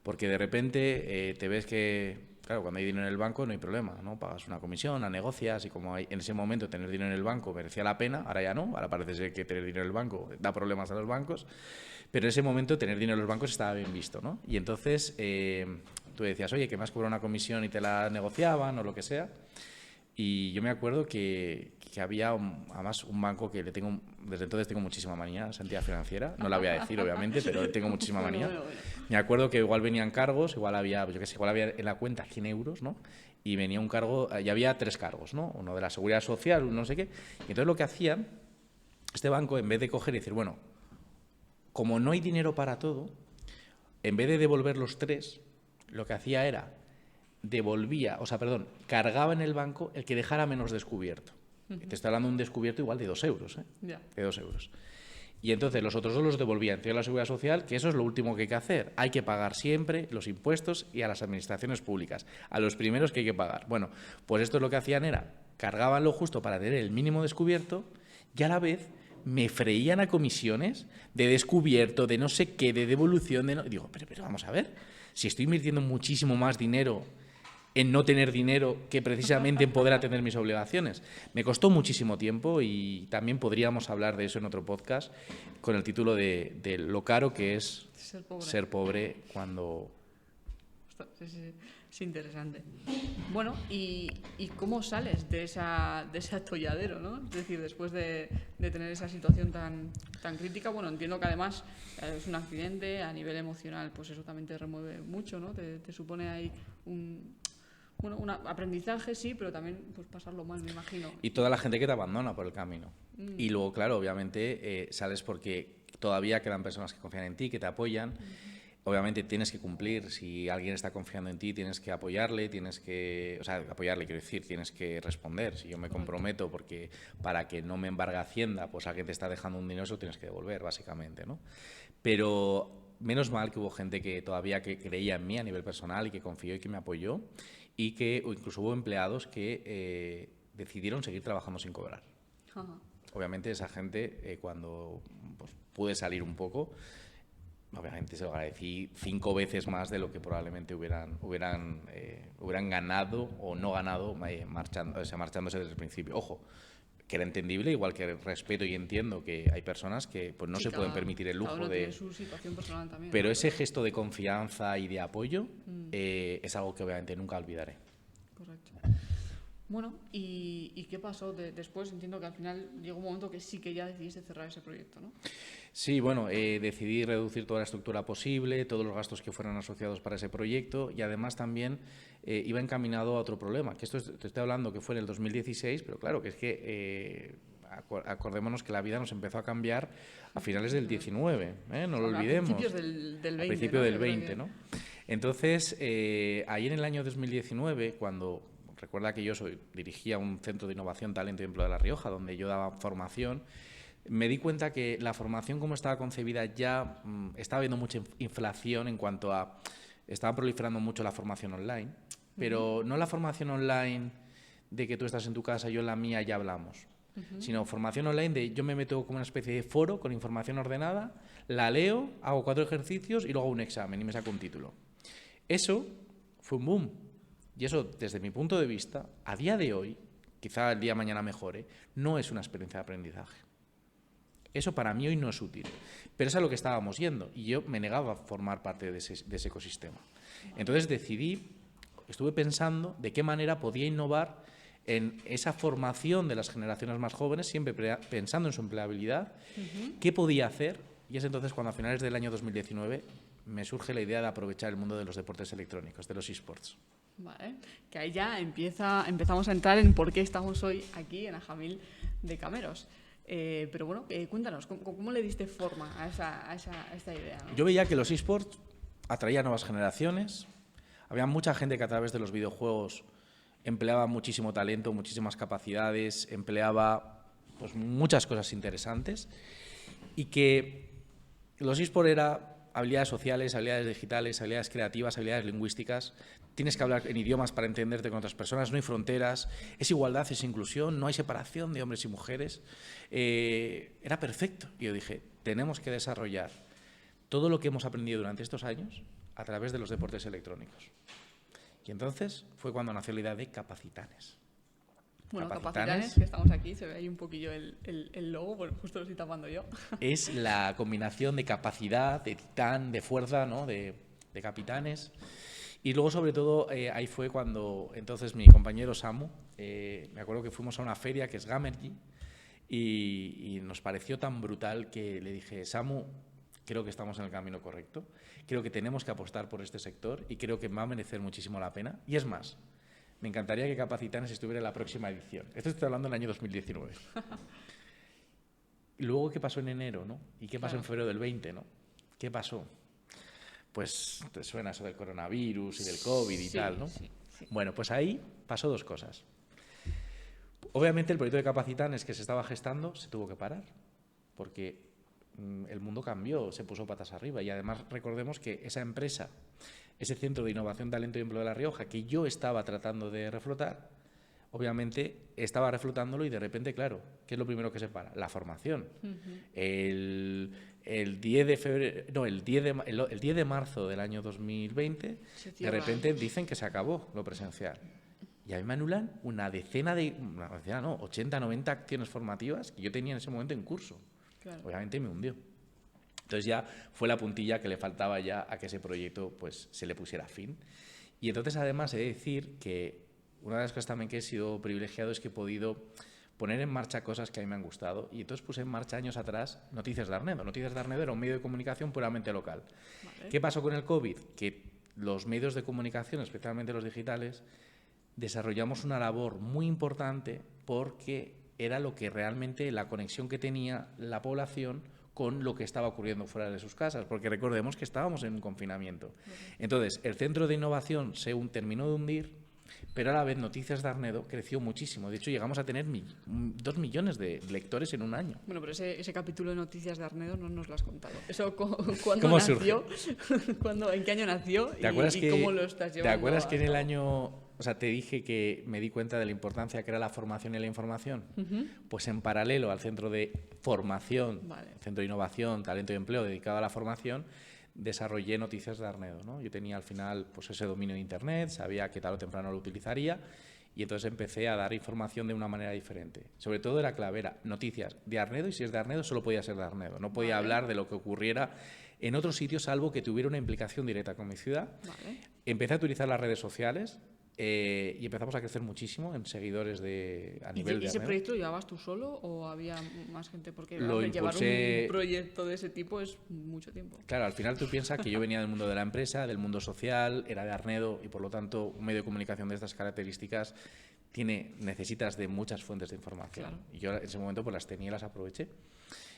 Porque de repente te ves que... Claro, cuando hay dinero en el banco no hay problema, ¿no? Pagas una comisión, la negocias y como en ese momento tener dinero en el banco merecía la pena, ahora ya no, ahora parece ser que tener dinero en el banco da problemas a los bancos, pero en ese momento tener dinero en los bancos estaba bien visto, ¿no? Y entonces tú decías, oye, que me has cobrado una comisión y te la negociaban o lo que sea. Y yo me acuerdo que había además un banco que desde entonces tengo muchísima manía, Entidad Financiera, no la voy a decir obviamente, pero tengo muchísima manía. Me acuerdo que igual venían cargos, igual había, yo qué sé, igual había en la cuenta 100 euros, ¿no? Y venía un cargo, y había 3 cargos, ¿no? Uno de la Seguridad Social, no sé qué. Y entonces lo que hacían, este banco, en vez de coger y decir, bueno, como no hay dinero para todo, en vez de devolver los 3, lo que hacía era cargaba en el banco el que dejara menos descubierto. Te estoy hablando de un descubierto igual de 2 euros, de 2 euros. Y entonces los otros 2 los devolvían. Entonces la Seguridad Social, que eso es lo último que hay que hacer. Hay que pagar siempre los impuestos y a las administraciones públicas, a los primeros que hay que pagar. Bueno, pues esto es lo que hacían era, cargaban lo justo para tener el mínimo descubierto y a la vez me freían a comisiones de descubierto, de no sé qué, de devolución, Digo, pero vamos a ver, si estoy invirtiendo muchísimo más dinero en no tener dinero que precisamente en poder atender mis obligaciones. Me costó muchísimo tiempo y también podríamos hablar de eso en otro podcast con el título de lo caro que es ser pobre cuando... Sí, sí, sí. Es interesante. Bueno, ¿y cómo sales de ese atolladero, ¿no? Es decir, después de tener esa situación tan crítica, bueno, entiendo que además es un accidente, a nivel emocional, pues eso también te remueve mucho, ¿no? Te supone ahí un aprendizaje, sí, pero también pues pasarlo mal, me imagino. Y toda la gente que te abandona por el camino. Y luego, claro, obviamente sales porque todavía quedan personas que confían en ti, que te apoyan. Obviamente tienes que cumplir, si alguien está confiando en ti, tienes que apoyarle, apoyarle quiero decir, tienes que responder. Si yo me comprometo porque para que no me embargue Hacienda, pues alguien te está dejando un dinero, eso tienes que devolver, básicamente, ¿no? Pero menos mal que hubo gente que todavía que creía en mí a nivel personal y que confió y que me apoyó, y que o incluso hubo empleados que decidieron seguir trabajando sin cobrar. Ajá. Obviamente esa gente, cuando pues, pude salir un poco, obviamente se lo agradecí 5 veces más de lo que probablemente hubieran ganado o no ganado marchándose desde el principio. Ojo, que era entendible, igual que respeto y entiendo que hay personas que pues, no se pueden permitir el lujo cada uno de... tiene su situación personal también, pero ¿no? ese gesto de confianza y de apoyo es algo que obviamente nunca olvidaré. Correcto. Bueno, ¿y qué pasó después? Entiendo que al final llegó un momento que sí que ya decidiste cerrar ese proyecto, ¿no? Sí, bueno, decidí reducir toda la estructura posible, todos los gastos que fueran asociados para ese proyecto, y además también iba encaminado a otro problema, que esto te estoy hablando que fue en el 2016, pero claro, que es que acordémonos que la vida nos empezó a cambiar a finales del 19, no lo olvidemos. A principios del 20, a principio del 20, que... ¿no? Entonces, ahí en el año 2019, cuando... Recuerda que yo dirigía un centro de innovación, talento y empleo de La Rioja, donde yo daba formación. Me di cuenta que la formación como estaba concebida ya estaba habiendo mucha inflación en cuanto a... Estaba proliferando mucho la formación online, pero no la formación online de que tú estás en tu casa, yo en la mía, ya hablamos, sino formación online de yo me meto como una especie de foro con información ordenada, la leo, hago 4 ejercicios y luego hago un examen y me saco un título. Eso fue un boom. Y eso, desde mi punto de vista, a día de hoy, quizá el día de mañana mejore, no es una experiencia de aprendizaje. Eso para mí hoy no es útil. Pero es a lo que estábamos yendo y yo me negaba a formar parte de ese ecosistema. Entonces estuve pensando de qué manera podía innovar en esa formación de las generaciones más jóvenes, siempre pensando en su empleabilidad, qué podía hacer. Y es entonces cuando a finales del año 2019 me surge la idea de aprovechar el mundo de los deportes electrónicos, de los eSports. Vale, que ahí ya empezamos a entrar en por qué estamos hoy aquí en Ajamil de Cameros. Pero bueno, cuéntanos, ¿cómo le diste forma a esta idea, ¿no? Yo veía que los eSports atraían a nuevas generaciones, había mucha gente que a través de los videojuegos empleaba muchísimo talento, muchísimas capacidades, empleaba pues, muchas cosas interesantes, y que los eSports era habilidades sociales, habilidades digitales, habilidades creativas, habilidades lingüísticas. Tienes que hablar en idiomas para entenderte con otras personas, no hay fronteras, es igualdad, es inclusión, no hay separación de hombres y mujeres. Era perfecto. Y yo dije, tenemos que desarrollar todo lo que hemos aprendido durante estos años a través de los deportes electrónicos. Y entonces fue cuando nació la idea de Capacitanes. Bueno, Capacitanes, que estamos aquí, se ve ahí un poquillo el logo, bueno, justo lo estoy tapando yo. Es la combinación de capacidad, de titán, de fuerza, ¿no? de capitanes. Y luego, sobre todo, ahí fue cuando entonces mi compañero Samu, me acuerdo que fuimos a una feria que es Gamergy, y nos pareció tan brutal que le dije, Samu, creo que estamos en el camino correcto, creo que tenemos que apostar por este sector y creo que va a merecer muchísimo la pena. Y es más, me encantaría que Capacitanes estuviera en la próxima edición. Esto estoy hablando del año 2019. Y luego, ¿qué pasó en enero, no? ¿Y qué pasó en febrero del 20, no? ¿Qué pasó? Pues te suena eso del coronavirus y del COVID y tal, ¿no? Sí. Bueno, pues ahí pasó 2 cosas. Obviamente el proyecto de Capacitanes que se estaba gestando se tuvo que parar, porque el mundo cambió, se puso patas arriba, y además recordemos que esa empresa, ese centro de innovación, talento y empleo de La Rioja, que yo estaba tratando de reflotar, obviamente, estaba reflotándolo y de repente, claro, ¿qué es lo primero que se para? La formación. El 10 de febrero, no, el 10 de marzo del año 2020, de repente dicen que se acabó lo presencial. Y a mí me anulan una decena, no, 80, 90 acciones formativas que yo tenía en ese momento en curso. Claro. Obviamente me hundió. Entonces ya fue la puntilla que le faltaba ya a que ese proyecto pues se le pusiera fin. Y entonces además he de decir que una de las cosas también que he sido privilegiado es que he podido poner en marcha cosas que a mí me han gustado. Y entonces puse en marcha años atrás Noticias de Arnedo. Noticias de Arnedo era un medio de comunicación puramente local. Vale. ¿Qué pasó con el COVID? Que los medios de comunicación, especialmente los digitales, desarrollamos una labor muy importante porque era lo que realmente la conexión que tenía la población con lo que estaba ocurriendo fuera de sus casas, porque recordemos que estábamos en un confinamiento. Entonces, el centro de innovación se terminó de hundir, pero a la vez Noticias de Arnedo creció muchísimo. De hecho, llegamos a tener 2 millones de lectores en un año. Bueno, pero ese capítulo de Noticias de Arnedo no nos lo has contado. ¿Eso cuándo nació? ¿En qué año nació? ¿Y cómo lo estás llevando? ¿Te acuerdas que en el año... O sea, te dije que me di cuenta de la importancia que era la formación y la información? Pues en paralelo al centro de formación, centro de innovación, talento y empleo dedicado a la formación, desarrollé Noticias de Arnedo, ¿no? Yo tenía al final pues ese dominio de Internet, sabía que tarde o temprano lo utilizaría y entonces empecé a dar información de una manera diferente. Sobre todo era clave, era noticias de Arnedo y si es de Arnedo solo podía ser de Arnedo. No podía hablar de lo que ocurriera en otros sitios salvo que tuviera una implicación directa con mi ciudad. Empecé a utilizar las redes sociales. Y empezamos a crecer muchísimo en seguidores a nivel de ¿Y ese Arnedo. proyecto lo llevabas tú solo o había más gente? Porque llevar un proyecto de ese tipo es mucho tiempo. Claro, al final tú piensas que yo venía del mundo de la empresa, del mundo social, era de Arnedo y por lo tanto un medio de comunicación de estas características necesitas de muchas fuentes de información. Claro. Y yo en ese momento pues las tenía y las aproveché.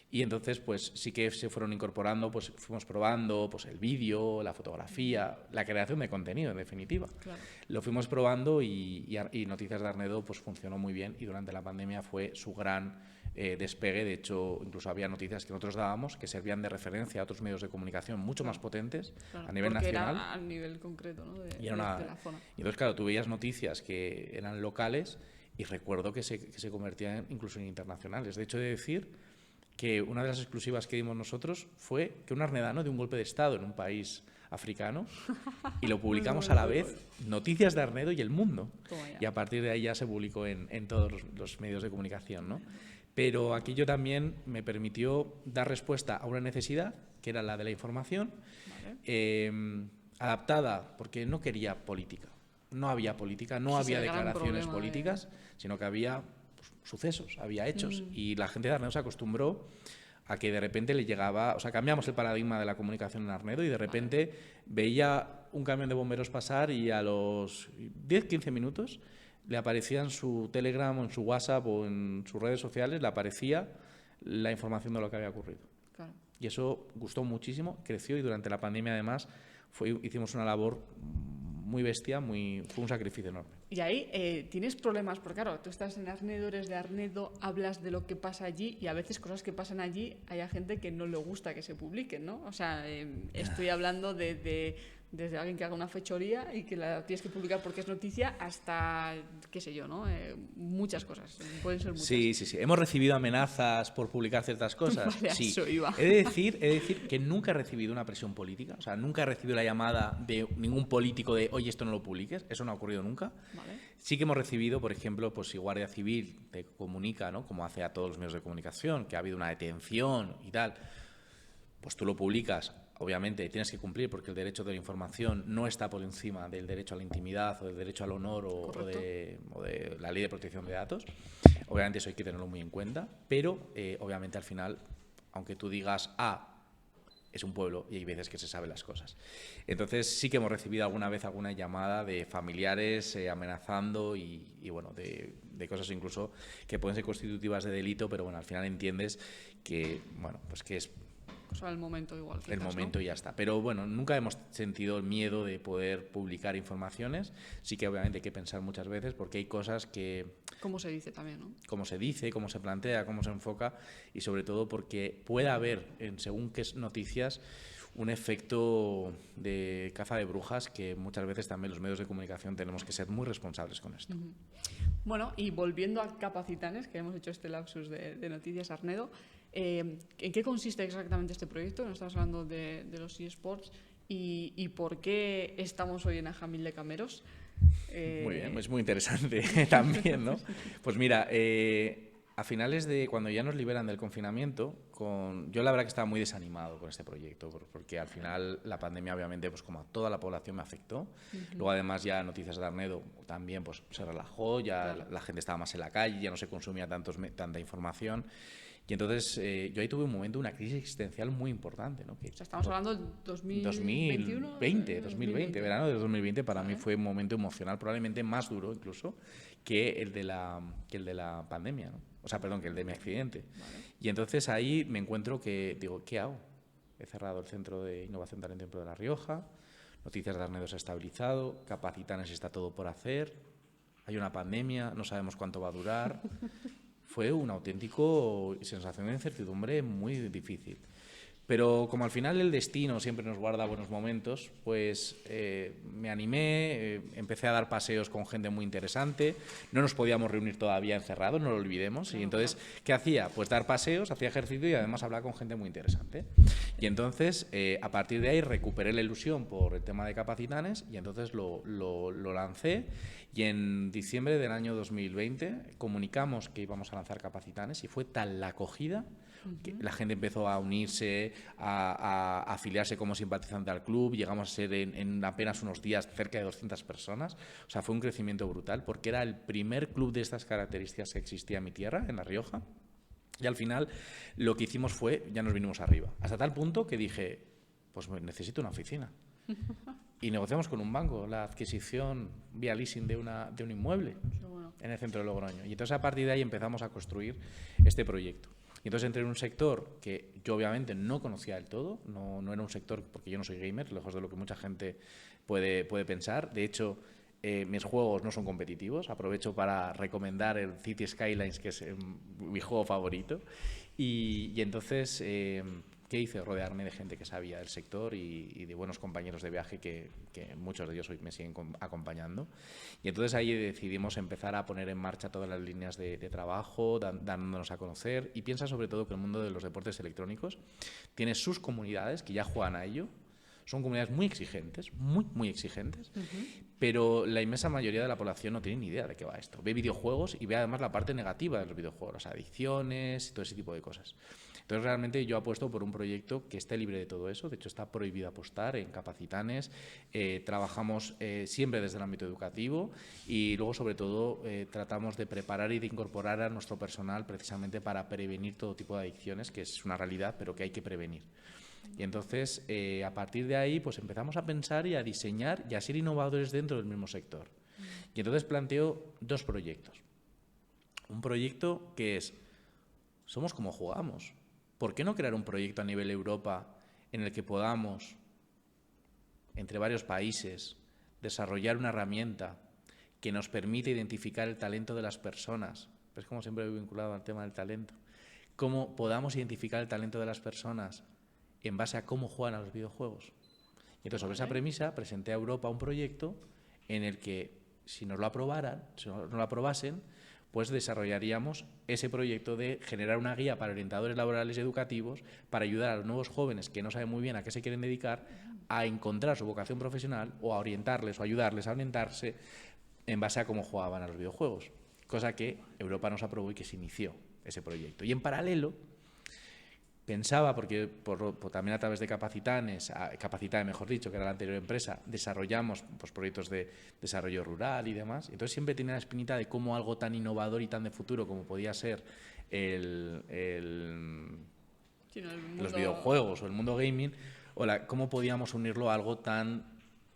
Y entonces, pues sí que se fueron incorporando, pues fuimos probando pues el vídeo, la fotografía, la creación de contenido, en definitiva. Claro. Lo fuimos probando y Noticias de Arnedo pues funcionó muy bien y durante la pandemia fue su gran despegue. De hecho, incluso había noticias que nosotros dábamos que servían de referencia a otros medios de comunicación mucho más potentes a nivel nacional. Era a nivel concreto, ¿no? de la zona. Y entonces, claro, tú veías noticias que eran locales y recuerdo que se convertían incluso en internacionales. De hecho, he de decir que una de las exclusivas que dimos nosotros fue que un arnedano dio un golpe de Estado en un país africano y lo publicamos a la vez, Noticias de Arnedo y El Mundo. Y a partir de ahí ya se publicó en todos los medios de comunicación, ¿no? Pero aquello también me permitió dar respuesta a una necesidad, que era la de la información, adaptada, porque no quería política. No había política, no había declaraciones políticas, sino que había sucesos, había hechos y la gente de Arnedo se acostumbró a que de repente le llegaba, o sea, cambiamos el paradigma de la comunicación en Arnedo y de repente veía un camión de bomberos pasar y a los 10-15 minutos le aparecía en su Telegram o en su WhatsApp o en sus redes sociales, le aparecía la información de lo que había ocurrido. Claro. Y eso gustó muchísimo, creció y durante la pandemia además hicimos una labor muy bestia, fue un sacrificio enorme. Y ahí tienes problemas, porque claro, tú estás en Arnedo, eres de Arnedo, hablas de lo que pasa allí y a veces cosas que pasan allí hay gente que no le gusta que se publiquen, ¿no? O sea, estoy hablando desde alguien que haga una fechoría y que la tienes que publicar porque es noticia hasta, qué sé yo, ¿no? Muchas cosas, pueden ser muchas. Sí. Hemos recibido amenazas por publicar ciertas cosas. Vale, sí. Eso iba. He de decir que nunca he recibido una presión política, o sea, nunca he recibido la llamada de ningún político de, oye, esto no lo publiques, eso no ha ocurrido nunca. Vale. Sí que hemos recibido, por ejemplo, pues si Guardia Civil te comunica, ¿no? Como hace a todos los medios de comunicación, que ha habido una detención y tal, pues tú lo publicas. Obviamente tienes que cumplir porque el derecho de la información no está por encima del derecho a la intimidad o del derecho al honor o de la ley de protección de datos. Obviamente eso hay que tenerlo muy en cuenta, pero obviamente al final, aunque tú digas es un pueblo y hay veces que se saben las cosas. Entonces sí que hemos recibido alguna vez alguna llamada de familiares amenazando y bueno, de cosas incluso que pueden ser constitutivas de delito, pero bueno, al final entiendes que, bueno, pues que es cosa del momento igual. El momento, ¿no? Y ya está. Pero bueno, nunca hemos sentido el miedo de poder publicar informaciones. Sí que obviamente hay que pensar muchas veces porque hay cosas que... Cómo se dice también, ¿no? Cómo se dice, cómo se plantea, cómo se enfoca y sobre todo porque puede haber, en según qué noticias, un efecto de caza de brujas que muchas veces también los medios de comunicación tenemos que ser muy responsables con esto. Bueno, y volviendo a Capacitanes, que hemos hecho este lapsus de Noticias Arnedo, ¿en qué consiste exactamente este proyecto? Nos estamos hablando de los eSports y por qué estamos hoy en Ajamil de Cameros. Muy bien, es muy interesante también, ¿no? Pues mira, a finales de cuando ya nos liberan del confinamiento, yo la verdad que estaba muy desanimado con este proyecto, porque al final la pandemia obviamente, pues como a toda la población me afectó. Luego además ya Noticias de Arnedo también pues se relajó, ya claro, la gente estaba más en la calle, ya no se consumía tanta información. Y entonces yo ahí tuve un momento, una crisis existencial muy importante, ¿no? Que, o sea, estamos hablando del 2020, verano de 2020 para mí fue un momento emocional probablemente más duro incluso que el de la pandemia, ¿no? O sea, perdón, que el de mi accidente. Vale. Y entonces ahí me encuentro que digo, ¿qué hago? He cerrado el Centro de Innovación Talento y Empleo de La Rioja, Noticias de Arnedo se ha estabilizado, Capacitanes está todo por hacer, hay una pandemia, no sabemos cuánto va a durar. Fue una auténtica sensación de incertidumbre muy difícil. Pero como al final el destino siempre nos guarda buenos momentos, pues me animé, empecé a dar paseos con gente muy interesante, no nos podíamos reunir todavía encerrados, no lo olvidemos, y entonces, ¿qué hacía? Pues dar paseos, hacía ejercicio y además hablaba con gente muy interesante. Y entonces, a partir de ahí, recuperé la ilusión por el tema de Capacitanes y entonces lo lancé y en diciembre del año 2020 comunicamos que íbamos a lanzar Capacitanes y fue tal la acogida que la gente empezó a unirse, a afiliarse como simpatizante al club, llegamos a ser en apenas unos días cerca de 200 personas, o sea, fue un crecimiento brutal porque era el primer club de estas características que existía en mi tierra, en La Rioja, y al final lo que hicimos fue, ya nos vinimos arriba, hasta tal punto que dije, pues necesito una oficina. Y negociamos con un banco la adquisición vía leasing de un inmueble en el centro de Logroño. Y entonces a partir de ahí empezamos a construir este proyecto. Y entonces entré en un sector que yo obviamente no conocía del todo, no era un sector, porque yo no soy gamer, lejos de lo que mucha gente puede pensar. De hecho, mis juegos no son competitivos. Aprovecho para recomendar el City Skylines, que es mi juego favorito. Y entonces, ¿qué hice? Rodearme de gente que sabía del sector y de buenos compañeros de viaje que muchos de ellos hoy me siguen acompañando. Y entonces ahí decidimos empezar a poner en marcha todas las líneas de trabajo, dándonos a conocer. Y piensa sobre todo que el mundo de los deportes electrónicos tiene sus comunidades que ya juegan a ello. Son comunidades muy exigentes, muy exigentes, pero la inmensa mayoría de la población no tiene ni idea de qué va esto. Ve videojuegos y ve además la parte negativa de los videojuegos, las adicciones y todo ese tipo de cosas. Entonces realmente yo apuesto por un proyecto que esté libre de todo eso. De hecho está prohibido apostar en Capacitanes. Trabajamos siempre desde el ámbito educativo y luego sobre todo tratamos de preparar y de incorporar a nuestro personal precisamente para prevenir todo tipo de adicciones, que es una realidad pero que hay que prevenir. Y entonces a partir de ahí pues empezamos a pensar y a diseñar y a ser innovadores dentro del mismo sector. Y entonces planteo dos proyectos. Un proyecto que es, somos como jugamos. ¿Por qué no crear un proyecto a nivel Europa en el que podamos, entre varios países, desarrollar una herramienta que nos permite identificar el talento de las personas? Es como siempre he vinculado al tema del talento. Cómo podamos identificar el talento de las personas en base a cómo juegan a los videojuegos. Y entonces, sobre esa premisa, presenté a Europa un proyecto en el que, si nos lo aprobaran, si nos lo aprobasen, pues desarrollaríamos ese proyecto de generar una guía para orientadores laborales y educativos para ayudar a los nuevos jóvenes que no saben muy bien a qué se quieren dedicar a encontrar su vocación profesional o a orientarles o ayudarles a orientarse en base a cómo jugaban a los videojuegos. Cosa que Europa nos aprobó y que se inició ese proyecto. Y en paralelo, pensaba, porque también a través de Capacitanes, mejor dicho, que era la anterior empresa, desarrollamos pues, proyectos de desarrollo rural y demás. Entonces siempre tenía la espinita de cómo algo tan innovador y tan de futuro como podía ser los videojuegos o el mundo gaming, cómo podíamos unirlo a algo tan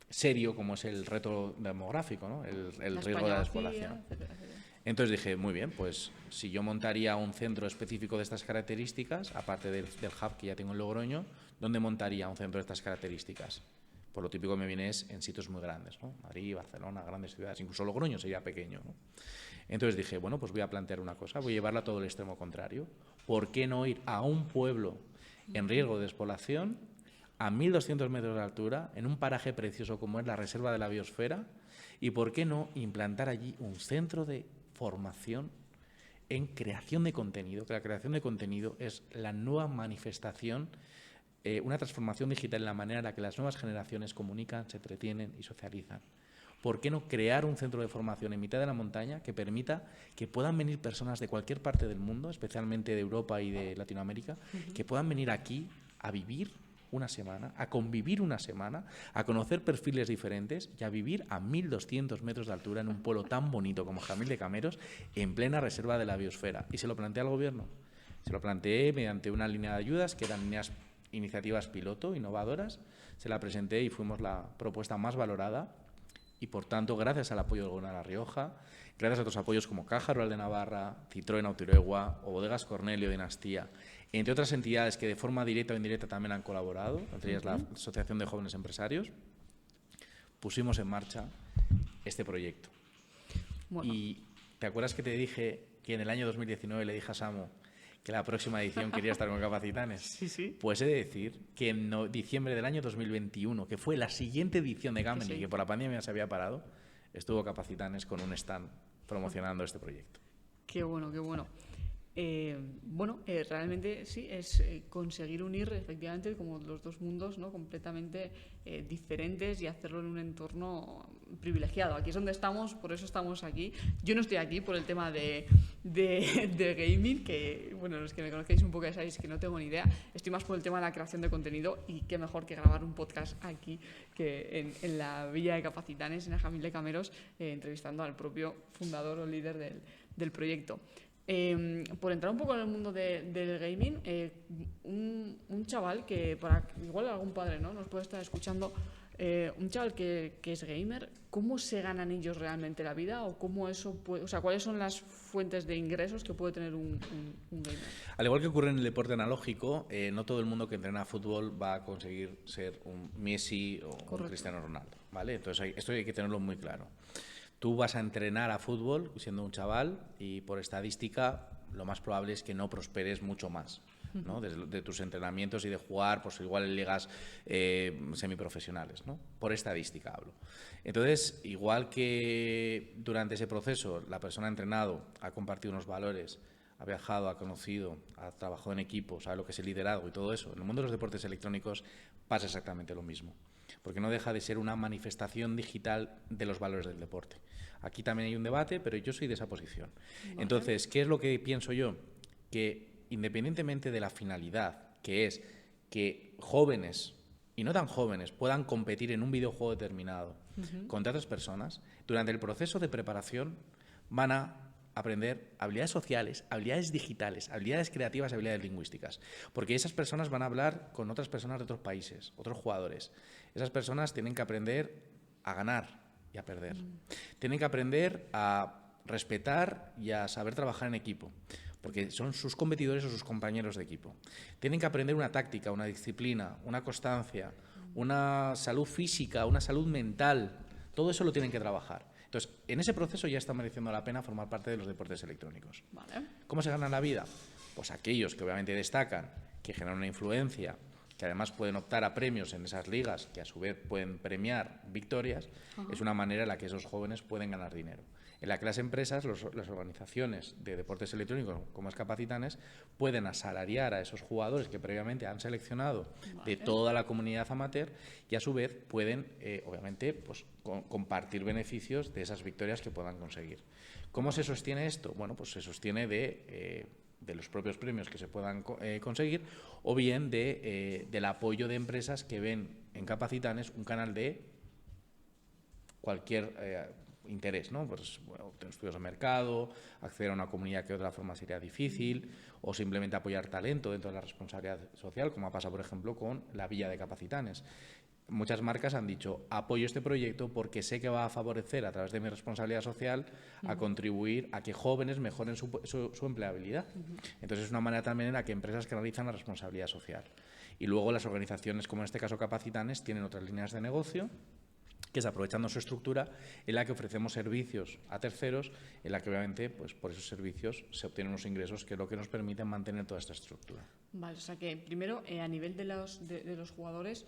serio como es el reto demográfico, ¿no? el riesgo de la despoblación. Etcétera. Entonces dije, muy bien, pues si yo montaría un centro específico de estas características, aparte del hub que ya tengo en Logroño, ¿dónde montaría un centro de estas características? Por lo típico que me viene es en sitios muy grandes, ¿no? Madrid, Barcelona, grandes ciudades, incluso Logroño sería pequeño, ¿no? Entonces dije, bueno, pues voy a plantear una cosa, voy a llevarla a todo el extremo contrario. ¿Por qué no ir a un pueblo en riesgo de despoblación a 1.200 metros de altura, en un paraje precioso como es la Reserva de la Biosfera, y por qué no implantar allí un centro de formación en creación de contenido, que la creación de contenido es la nueva manifestación, una transformación digital en la manera en la que las nuevas generaciones comunican, se entretienen y socializan. ¿Por qué no crear un centro de formación en mitad de la montaña que permita que puedan venir personas de cualquier parte del mundo, especialmente de Europa y de Latinoamérica, que puedan venir aquí a vivir una semana, a convivir una semana, a conocer perfiles diferentes y a vivir a 1.200 metros de altura en un pueblo tan bonito como Jamil de Cameros, en plena reserva de la biosfera? Y se lo planteé al gobierno. Se lo planteé mediante una línea de ayudas que eran iniciativas piloto, innovadoras. Se la presenté y fuimos la propuesta más valorada. Y, por tanto, gracias al apoyo del Gobierno de La Rioja, gracias a otros apoyos como Caja Rural de Navarra, Citroën Autiregua o Bodegas Cornelio Dinastía, entre otras entidades que de forma directa o indirecta también han colaborado, entre ellas la Asociación de Jóvenes Empresarios, pusimos en marcha este proyecto. Bueno. Y ¿te acuerdas que te dije que en el año 2019 le dije a Samu que la próxima edición quería estar con Capacitanes? Sí, sí. Pues he de decir que en diciembre del año 2021, que fue la siguiente edición de Gameni, que por la pandemia se había parado, estuvo Capacitanes con un stand promocionando este proyecto. Qué bueno, qué bueno. Realmente sí, es conseguir unir efectivamente como los dos mundos, ¿no?, completamente diferentes, y hacerlo en un entorno privilegiado. Aquí es donde estamos, por eso estamos aquí. Yo no estoy aquí por el tema de gaming, que, bueno, los que me conocéis un poco ya sabéis que no tengo ni idea. Estoy más por el tema de la creación de contenido, y qué mejor que grabar un podcast aquí que en la Villa de Capacitanes, en Jamil de Cameros, entrevistando al propio fundador o líder del proyecto. Por entrar un poco en el mundo del gaming, un chaval que, igual algún padre, ¿no?, nos puede estar escuchando, un chaval que es gamer, ¿cómo se ganan ellos realmente la vida? ¿O cómo eso puede, o sea, cuáles son las fuentes de ingresos que puede tener un gamer? Al igual que ocurre en el deporte analógico, no todo el mundo que entrena fútbol va a conseguir ser un Messi o un Cristiano Ronaldo, ¿vale? Entonces esto hay que tenerlo muy claro. Tú vas a entrenar a fútbol siendo un chaval y, por estadística, lo más probable es que no prosperes mucho más, ¿no?, de tus entrenamientos y de jugar, pues igual en ligas semiprofesionales, ¿no? Por estadística hablo. Entonces, igual que durante ese proceso la persona ha entrenado, ha compartido unos valores, ha viajado, ha conocido, ha trabajado en equipo, sabe lo que es el liderazgo y todo eso, en el mundo de los deportes electrónicos pasa exactamente lo mismo, porque no deja de ser una manifestación digital de los valores del deporte. Aquí también hay un debate, pero yo soy de esa posición. Vale. Entonces, ¿qué es lo que pienso yo? Que independientemente de la finalidad, que es que jóvenes y no tan jóvenes puedan competir en un videojuego determinado contra otras personas, durante el proceso de preparación van a aprender habilidades sociales, habilidades digitales, habilidades creativas, habilidades lingüísticas. Porque esas personas van a hablar con otras personas de otros países, otros jugadores. Esas personas tienen que aprender a ganar y a perder. Tienen que aprender a respetar y a saber trabajar en equipo, porque son sus competidores o sus compañeros de equipo. Tienen que aprender una táctica, una disciplina, una constancia, una salud física, una salud mental. Todo eso lo tienen que trabajar. Entonces, en ese proceso ya está mereciendo la pena formar parte de los deportes electrónicos. Vale. ¿Cómo se gana la vida? Pues aquellos que obviamente destacan, que generan una influencia, que además pueden optar a premios en esas ligas, que a su vez pueden premiar victorias, es una manera en la que esos jóvenes pueden ganar dinero. En la que las empresas, las organizaciones de deportes electrónicos, como es Capacitanes, pueden asalariar a esos jugadores que previamente han seleccionado de toda la comunidad amateur, y a su vez pueden, obviamente, pues, compartir beneficios de esas victorias que puedan conseguir. ¿Cómo se sostiene esto? Bueno, pues se sostiene de los propios premios que se puedan conseguir, o bien del apoyo de empresas que ven en Capacitanes un canal de cualquier interés, ¿no? Pues, bueno, obtener estudios de mercado, acceder a una comunidad que de otra forma sería difícil, o simplemente apoyar talento dentro de la responsabilidad social, como ha pasado, por ejemplo, con la Villa de Capacitanes. Muchas marcas han dicho, apoyo este proyecto porque sé que va a favorecer, a través de mi responsabilidad social, a contribuir a que jóvenes mejoren su empleabilidad. Entonces, es una manera también en la que empresas canalizan la responsabilidad social. Y luego las organizaciones, como en este caso Capacitanes, tienen otras líneas de negocio, que es aprovechando su estructura, en la que ofrecemos servicios a terceros, en la que obviamente, pues por esos servicios se obtienen unos ingresos que es lo que nos permite mantener toda esta estructura. Vale, o sea que primero a nivel de los jugadores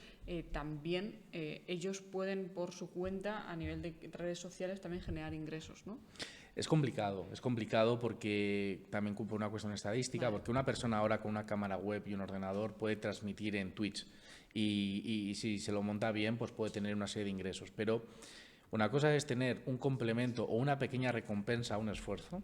también ellos pueden por su cuenta a nivel de redes sociales también generar ingresos, ¿no? Es complicado porque también cumple una cuestión estadística, porque una persona ahora con una cámara web y un ordenador puede transmitir en Twitch y si se lo monta bien pues puede tener una serie de ingresos, pero una cosa es tener un complemento o una pequeña recompensa a un esfuerzo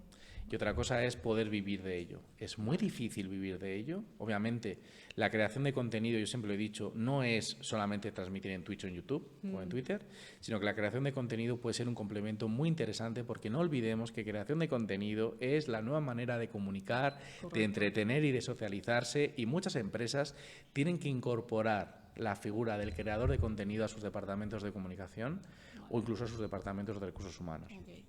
y otra cosa es poder vivir de ello. Es muy difícil vivir de ello. Obviamente, la creación de contenido, yo siempre lo he dicho, no es solamente transmitir en Twitch o en YouTube o en Twitter, sino que la creación de contenido puede ser un complemento muy interesante porque no olvidemos que creación de contenido es la nueva manera de comunicar, de entretener y de socializarse y muchas empresas tienen que incorporar la figura del creador de contenido a sus departamentos de comunicación o incluso a sus departamentos de recursos humanos. Okay.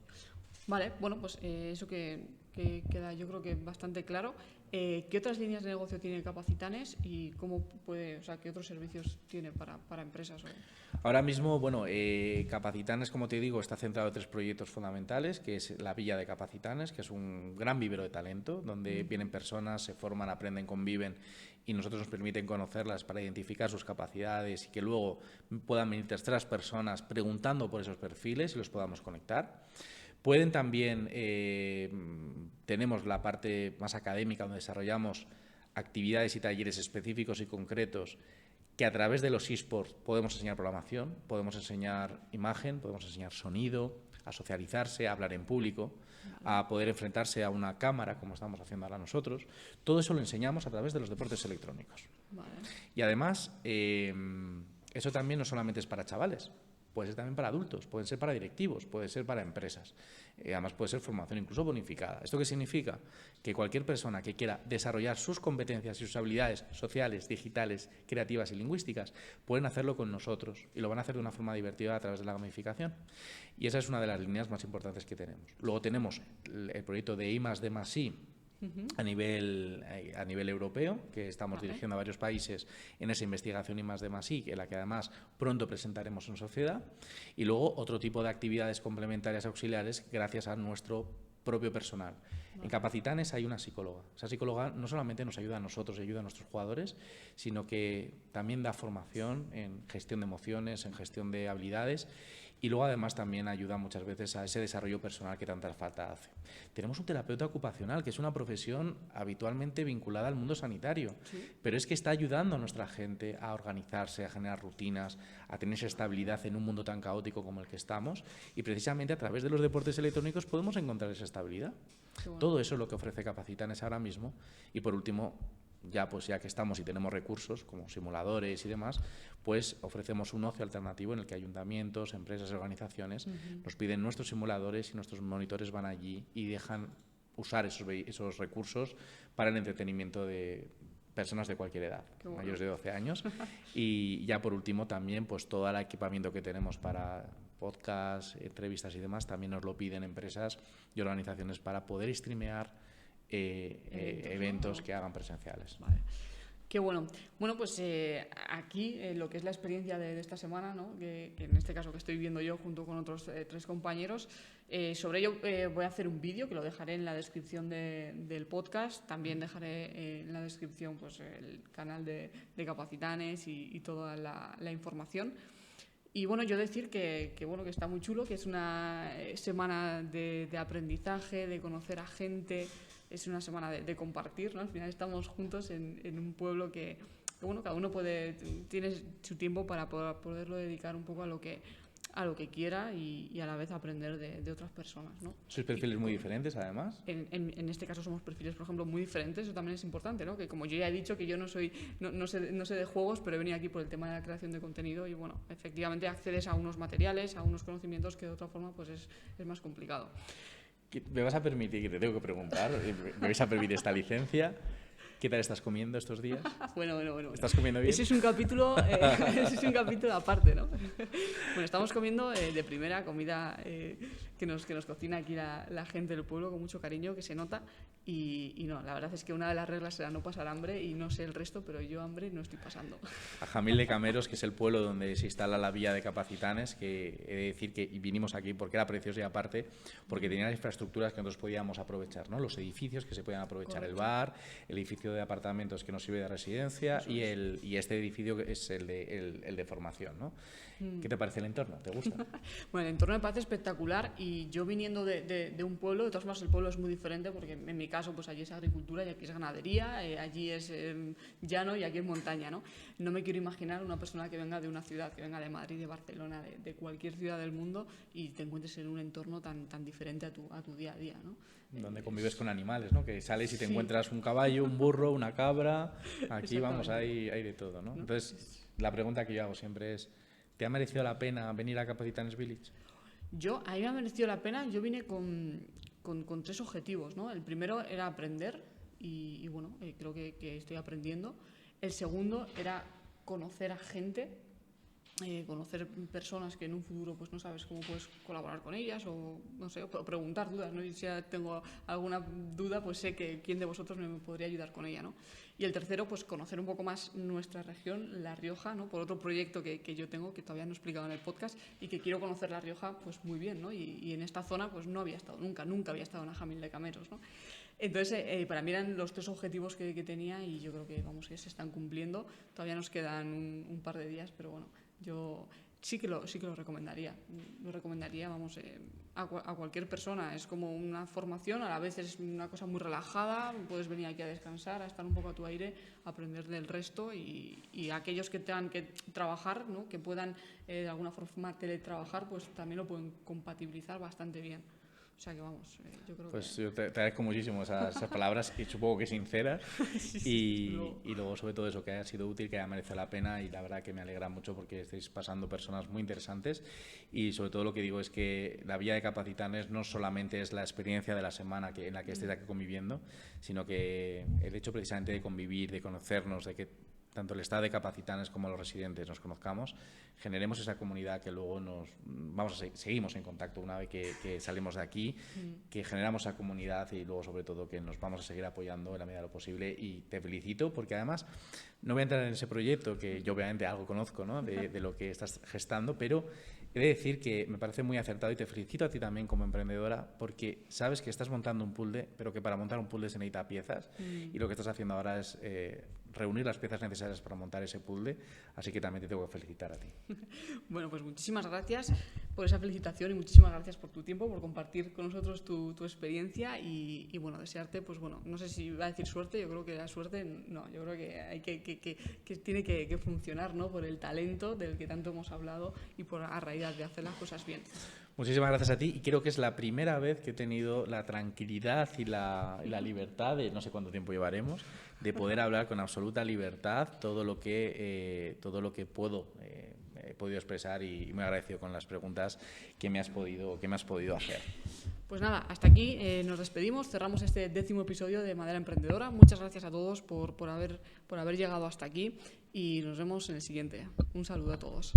Vale, bueno, pues eso que queda yo creo que bastante claro. ¿Qué otras líneas de negocio tiene Capacitanes y cómo puede, o sea, qué otros servicios tiene para empresas? Ahora mismo, bueno, Capacitanes, como te digo, está centrado en 3 proyectos fundamentales, que es la Villa de Capacitanes, que es un gran vivero de talento, donde vienen personas, se forman, aprenden, conviven y nosotros nos permiten conocerlas para identificar sus capacidades y que luego puedan venir terceras personas preguntando por esos perfiles y los podamos conectar. Pueden también, tenemos la parte más académica donde desarrollamos actividades y talleres específicos y concretos que a través de los eSports podemos enseñar programación, podemos enseñar imagen, podemos enseñar sonido, a socializarse, a hablar en público, a poder enfrentarse a una cámara como estamos haciendo ahora nosotros. Todo eso lo enseñamos a través de los deportes electrónicos. Vale. Y además, eso también no solamente es para chavales. Puede ser también para adultos, pueden ser para directivos, puede ser para empresas. Además puede ser formación incluso bonificada. ¿Esto qué significa? Que cualquier persona que quiera desarrollar sus competencias y sus habilidades sociales, digitales, creativas y lingüísticas, pueden hacerlo con nosotros y lo van a hacer de una forma divertida a través de la gamificación. Y esa es una de las líneas más importantes que tenemos. Luego tenemos el proyecto de I+D+I, a nivel europeo, que estamos dirigiendo a varios países en esa investigación I+D+I, en la que además pronto presentaremos en sociedad, y luego otro tipo de actividades complementarias auxiliares gracias a nuestro propio personal. En Capacitanes hay una psicóloga. Esa psicóloga no solamente nos ayuda a nosotros y ayuda a nuestros jugadores, sino que también da formación en gestión de emociones, en gestión de habilidades y luego además también ayuda muchas veces a ese desarrollo personal que tanta falta hace. Tenemos un terapeuta ocupacional, que es una profesión habitualmente vinculada al mundo sanitario, pero es que está ayudando a nuestra gente a organizarse, a generar rutinas, a tener esa estabilidad en un mundo tan caótico como el que estamos y precisamente a través de los deportes electrónicos podemos encontrar esa estabilidad. Bueno. Todo eso es lo que ofrece Capacitanes ahora mismo y por último, ya que estamos y tenemos recursos como simuladores y demás, pues ofrecemos un ocio alternativo en el que ayuntamientos, empresas y organizaciones nos piden nuestros simuladores y nuestros monitores van allí y dejan usar esos recursos para el entretenimiento de personas de cualquier edad, mayores de 12 años. Y ya por último también pues todo el equipamiento que tenemos para podcasts, entrevistas y demás, también nos lo piden empresas y organizaciones para poder streamear eventos que hagan presenciales. Vale. Qué bueno. Bueno, pues aquí lo que es la experiencia de esta semana, ¿no? que en este caso que estoy viviendo yo junto con otros 3 compañeros, sobre ello voy a hacer un vídeo que lo dejaré en la descripción del podcast. También dejaré en la descripción pues, el canal de Capacitanes y toda la información. Y bueno, yo decir que está muy chulo, que es una semana de aprendizaje, de conocer a gente, es una semana de compartir, ¿no? Al final estamos juntos en un pueblo que cada uno tiene su tiempo para poderlo dedicar un poco a lo que quiera y a la vez aprender de otras personas, ¿no? ¿Sois perfiles muy diferentes, además? En este caso somos perfiles, por ejemplo, muy diferentes. Eso también es importante, ¿no? Que como yo ya he dicho que yo no sé de juegos, pero he venido aquí por el tema de la creación de contenido y, bueno, efectivamente accedes a unos materiales, a unos conocimientos que de otra forma pues es más complicado. ¿Me vas a permitir, que te tengo que preguntar, me vais a permitir esta licencia? ¿Qué tal estás comiendo estos días? Bueno. ¿Estás comiendo bien? Ese es un capítulo aparte, ¿no? Bueno, estamos comiendo de primera comida que nos cocina aquí la gente del pueblo con mucho cariño, que se nota. Y no, la verdad es que una de las reglas será no pasar hambre y no sé el resto, pero yo hambre no estoy pasando. A Jamil de Cameros, que es el pueblo donde se instala la Villa de Capacitanes, que he de decir que vinimos aquí porque era precioso y aparte porque tenía las infraestructuras que nosotros podíamos aprovechar, ¿no? Los edificios que se podían aprovechar, el bar, el edificio edificio de apartamentos que nos sirve de residencia y este edificio que es el de formación, ¿no? ¿Qué te parece el entorno? ¿Te gusta? Bueno, el entorno me parece espectacular y yo viniendo de un pueblo, de todas formas el pueblo es muy diferente porque en mi caso pues allí es agricultura y aquí es ganadería, allí es llano y aquí es montaña, ¿no? No me quiero imaginar una persona que venga de una ciudad, que venga de Madrid, de Barcelona, de cualquier ciudad del mundo y te encuentres en un entorno tan diferente a tu día a día, ¿no? Donde convives con animales, ¿no? Que sales y te encuentras un caballo, un burro, una cabra. Aquí vamos, hay de todo, ¿no? Entonces, la pregunta que yo hago siempre es, ¿te ha merecido la pena venir a Capacitanes Village? A mí me ha merecido la pena. Yo vine con 3 objetivos, ¿no? El primero era aprender y bueno, creo que estoy aprendiendo. El segundo era conocer a gente, conocer personas que en un futuro pues no sabes cómo puedes colaborar con ellas o no sé, o preguntar dudas, ¿no? Y si ya tengo alguna duda, pues sé que quién de vosotros me podría ayudar con ella, ¿no? Y el tercero, pues conocer un poco más nuestra región, La Rioja, ¿no? Por otro proyecto que yo tengo, que todavía no he explicado en el podcast, y que quiero conocer La Rioja pues muy bien, ¿no? Y en esta zona pues no había estado nunca había estado en Ajamil de Cameros, ¿no? Entonces, para mí eran los 3 objetivos que tenía y yo creo que, vamos, que se están cumpliendo. Todavía nos quedan un par de días, pero bueno, yo sí que lo recomendaría. Lo recomendaría, vamos, a cualquier persona. Es como una formación, a la vez es una cosa muy relajada, puedes venir aquí a descansar, a estar un poco a tu aire, a aprender del resto y aquellos que tengan que trabajar, ¿no? Que puedan de alguna forma teletrabajar, pues también lo pueden compatibilizar bastante bien. O sea que vamos, yo creo pues que... yo te agradezco muchísimo esas palabras y supongo que sinceras y luego sobre todo eso, que haya sido útil, que haya merecido la pena y la verdad que me alegra mucho porque estáis pasando personas muy interesantes y sobre todo lo que digo es que la vida de Capacitanes no solamente es la experiencia de la semana en la que estéis aquí conviviendo, sino que el hecho precisamente de convivir, de conocernos, de que tanto el estado de Capacitanes como los residentes nos conozcamos, generemos esa comunidad que luego seguimos en contacto una vez que salimos de aquí, que generamos esa comunidad y luego sobre todo que nos vamos a seguir apoyando en la medida de lo posible y te felicito porque además no voy a entrar en ese proyecto que yo obviamente algo conozco, ¿no? de lo que estás gestando, pero he de decir que me parece muy acertado y te felicito a ti también como emprendedora porque sabes que estás montando un puzzle, pero que para montar un puzzle se necesita piezas y lo que estás haciendo ahora es reunir las piezas necesarias para montar ese puzzle, así que también te tengo que felicitar a ti. Bueno, pues muchísimas gracias por esa felicitación y muchísimas gracias por tu tiempo, por compartir con nosotros tu experiencia y bueno, desearte, pues bueno, no sé si va a decir suerte, yo creo que la suerte no, yo creo que hay que tiene que funcionar, ¿no? Por el talento del que tanto hemos hablado y por la raíz de hacer las cosas bien. Muchísimas gracias a ti y creo que es la primera vez que he tenido la tranquilidad y la libertad de, no sé cuánto tiempo llevaremos, de poder hablar con absoluta libertad todo lo que he podido expresar y muy agradecido con las preguntas que me has podido hacer. Pues nada, hasta aquí nos despedimos, cerramos este 10º episodio de Madera Emprendedora. Muchas gracias a todos por haber llegado hasta aquí y nos vemos en el siguiente. Un saludo a todos.